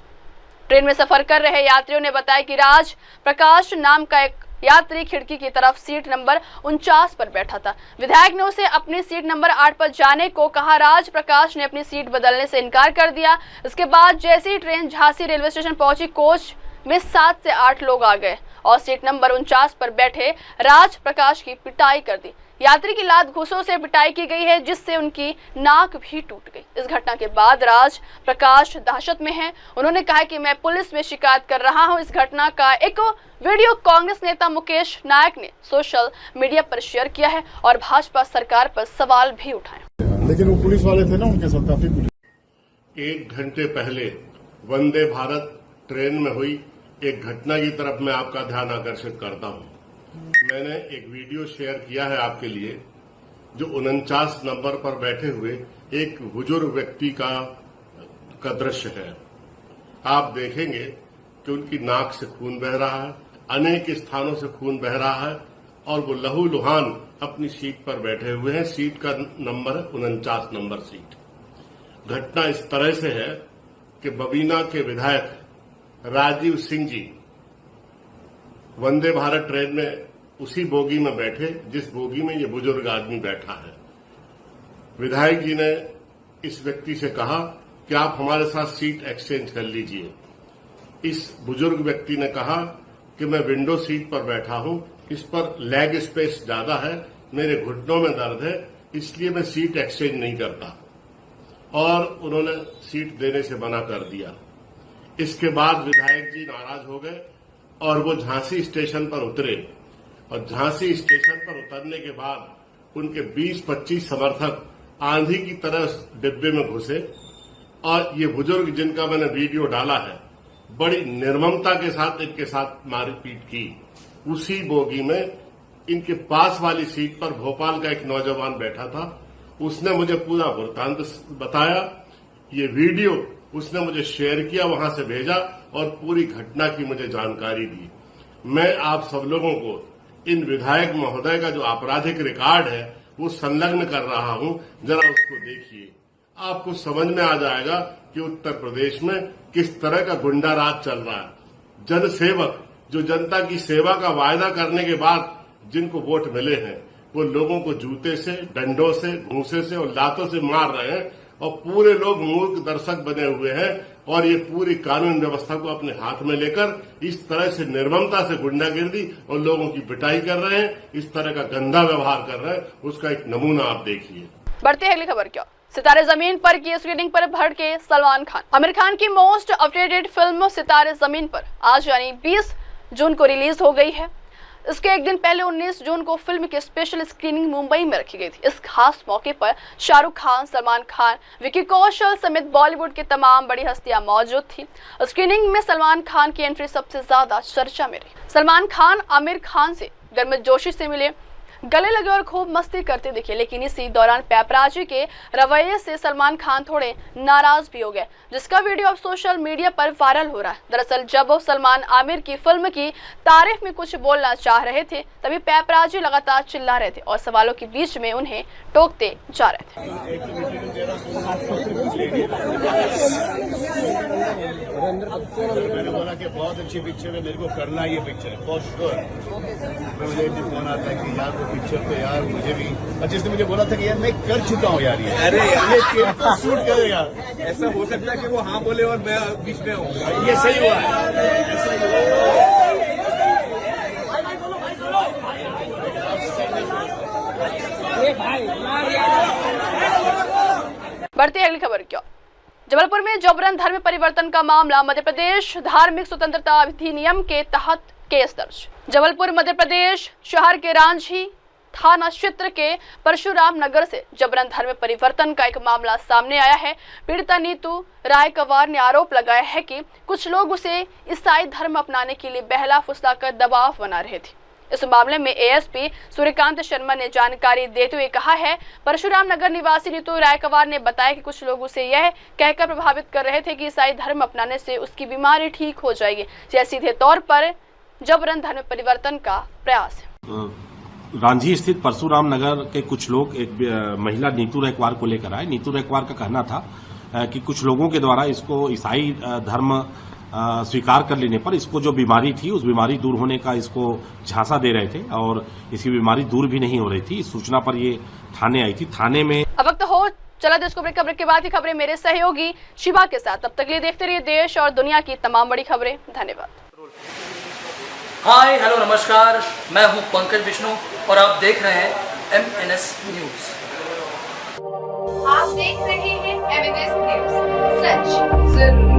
ट्रेन में सफर कर रहे यात्रियों ने बताया कि राज प्रकाश नाम का एक यात्री खिड़की की तरफ सीट नंबर 49 पर बैठा था। विधायक ने उसे अपनी सीट नंबर 8 पर जाने को कहा। राज प्रकाश ने अपनी सीट बदलने से इनकार कर दिया। इसके बाद जैसे ही ट्रेन झांसी रेलवे स्टेशन पहुंची, कोच में 7 से 8 लोग आ गए और सीट नंबर 49 पर बैठे राज प्रकाश की पिटाई कर दी। यात्री की लात घूंसों से पिटाई की गई है, जिससे उनकी नाक भी टूट गई। इस घटना के बाद राज प्रकाश दहशत में हैं। उन्होंने कहा कि मैं पुलिस में शिकायत कर रहा हूं। इस घटना का एक वीडियो कांग्रेस नेता मुकेश नायक ने सोशल मीडिया पर शेयर किया है और भाजपा सरकार पर सवाल भी उठाए। लेकिन वो पुलिस वाले थे ना, उनके साथ काफी 1 घंटे पहले वंदे भारत ट्रेन में हुई एक घटना की तरफ मैं आपका ध्यान आकर्षित करता हूं। मैंने एक वीडियो शेयर किया है आपके लिए, जो 49 नंबर पर बैठे हुए एक बुजुर्ग व्यक्ति का दृश्य है। आप देखेंगे कि उनकी नाक से खून बह रहा है, अनेक स्थानों से खून बह रहा है और वो लहूलुहान अपनी सीट पर बैठे हुए हैं। सीट का नंबर है 49 नंबर सीट। घटना इस तरह से है कि बबीना के विधायक राजीव सिंह जी वंदे भारत ट्रेन में उसी बोगी में बैठे जिस बोगी में ये बुजुर्ग आदमी बैठा है। विधायक जी ने इस व्यक्ति से कहा कि आप हमारे साथ सीट एक्सचेंज कर लीजिए। इस बुजुर्ग व्यक्ति ने कहा कि मैं विंडो सीट पर बैठा हूं, इस पर लेग स्पेस ज्यादा है, मेरे घुटनों में दर्द है, इसलिए मैं सीट एक्सचेंज नहीं करता। और उन्होंने सीट देने से मना कर दिया। इसके बाद विधायक जी नाराज हो गए और वो झांसी स्टेशन पर उतरे और झांसी स्टेशन पर उतरने के बाद उनके 20-25 समर्थक आंधी की तरह डिब्बे में घुसे और ये बुजुर्ग जिनका मैंने वीडियो डाला है, बड़ी निर्ममता के साथ इनके साथ मारपीट की। उसी बोगी में इनके पास वाली सीट पर भोपाल का एक नौजवान बैठा था। उसने मुझे पूरा वृत्तांत बताया। ये वीडियो उसने मुझे शेयर किया, वहां से भेजा और पूरी घटना की मुझे जानकारी दी। मैं आप सब लोगों को इन विधायक महोदय का जो आपराधिक रिकॉर्ड है वो संलग्न कर रहा हूं, जरा उसको देखिए। आपको समझ में आ जाएगा कि उत्तर प्रदेश में किस तरह का गुंडा राज चल रहा है। जनसेवक जो जनता की सेवा का वायदा करने के बाद जिनको वोट मिले हैं, वो लोगों को जूते से, डंडों से, घूंसे से और लातों से मार रहे हैं और पूरे लोग मूर्ख दर्शक बने हुए हैं और ये पूरी कानून व्यवस्था को अपने हाथ में लेकर इस तरह से निर्ममता से गुंडागिर्दी और लोगों की पिटाई कर रहे हैं, इस तरह का गंदा व्यवहार कर रहे हैं। उसका एक नमूना आप देखिए। बढ़ती है अगली खबर क्या। सितारे जमीन पर की स्क्रीनिंग पर भड़के सलमान खान। आमिर खान की मोस्ट अपडेटेड फिल्म सितारे जमीन पर आज यानी 20 जून को रिलीज हो गई है। इसके एक दिन पहले 19 जून को फिल्म की स्पेशल स्क्रीनिंग मुंबई में रखी गई थी। इस खास मौके पर शाहरुख खान, सलमान खान, विकी कौशल समेत बॉलीवुड की तमाम बड़ी हस्तियां मौजूद थी। स्क्रीनिंग में सलमान खान की एंट्री सबसे ज्यादा चर्चा में रही। सलमान खान आमिर खान से गर्मजोशी से मिले, गले लगे और खूब मस्ती करते दिखे, लेकिन इसी दौरान पैपराजी के रवैये से सलमान खान थोड़े नाराज भी हो गए, जिसका वीडियो अब सोशल मीडिया पर वायरल हो रहा है। दरअसल जब वो सलमान आमिर की फिल्म की तारीफ में कुछ बोलना चाह रहे थे, तभी पैपराजी लगातार चिल्ला रहे थे और सवालों के बीच में उन्हें टोकते जा रहे थे। मैंने बोला कि बहुत अच्छी पिक्चर है, मेरे को करना ये पिक्चर फॉर श्योर। मुझे फोन आता है कि यार वो पिक्चर तो यार मुझे भी अच्छा, इसने मुझे बोला था कि यार मैं कर चुका हूँ यार ये। अरे यार ये तो शूट करेगा। ऐसा हो सकता है कि वो हाँ बोले और मैं बीच में हूँ। ये सही हुआ बढ़ती है अगली खबर क्या। जबलपुर में जबरन धर्म परिवर्तन का मामला, मध्य प्रदेश धार्मिक स्वतंत्रता अधिनियम के तहत केस दर्ज। जबलपुर मध्य प्रदेश शहर के रांझी थाना क्षेत्र के परशुराम नगर से जबरन धर्म परिवर्तन का एक मामला सामने आया है। पीड़िता नीतू रायकवार ने आरोप लगाया है कि कुछ लोग उसे ईसाई धर्म अपनाने के लिए बहला फुसलाकर दबाव बना रहे थे। इस मामले में एएसपी सूर्यकांत शर्मा ने जानकारी देते हुए कहा है, परशुराम नगर निवासी नीतू रायकवार ने बताया कि कुछ लोग उसे यह कहकर प्रभावित कर रहे थे कि ईसाई धर्म अपनाने से उसकी बीमारी ठीक हो जाएगी। यह सीधे तौर पर जबरन धर्म परिवर्तन का प्रयास है। रांझी स्थित परशुराम नगर के कुछ लोग एक महिला नीतू रायकवार को लेकर आए। नीतू रायकवार का कहना था कि कुछ लोगों के द्वारा इसको ईसाई धर्म स्वीकार कर लेने पर इसको जो बीमारी थी उस बीमारी दूर होने का इसको झांसा दे रहे थे और इसकी बीमारी दूर भी नहीं हो रही थी। इस सूचना पर ये थाने आई थी। थाने में अब वक्त हो चला देश को ब्रेक। खबर के बाद ही खबरें मेरे सहयोगी शिवा के साथ। तब तक लिए देखते रहिए देश और दुनिया की तमाम बड़ी खबरें। धन्यवाद। हाय हेलो नमस्कार, मैं हूं पंकज विष्णु और आप देख रहे हैं MNS न्यूज। आप देख रहे हैं MNS न्यूज, सच जरूर।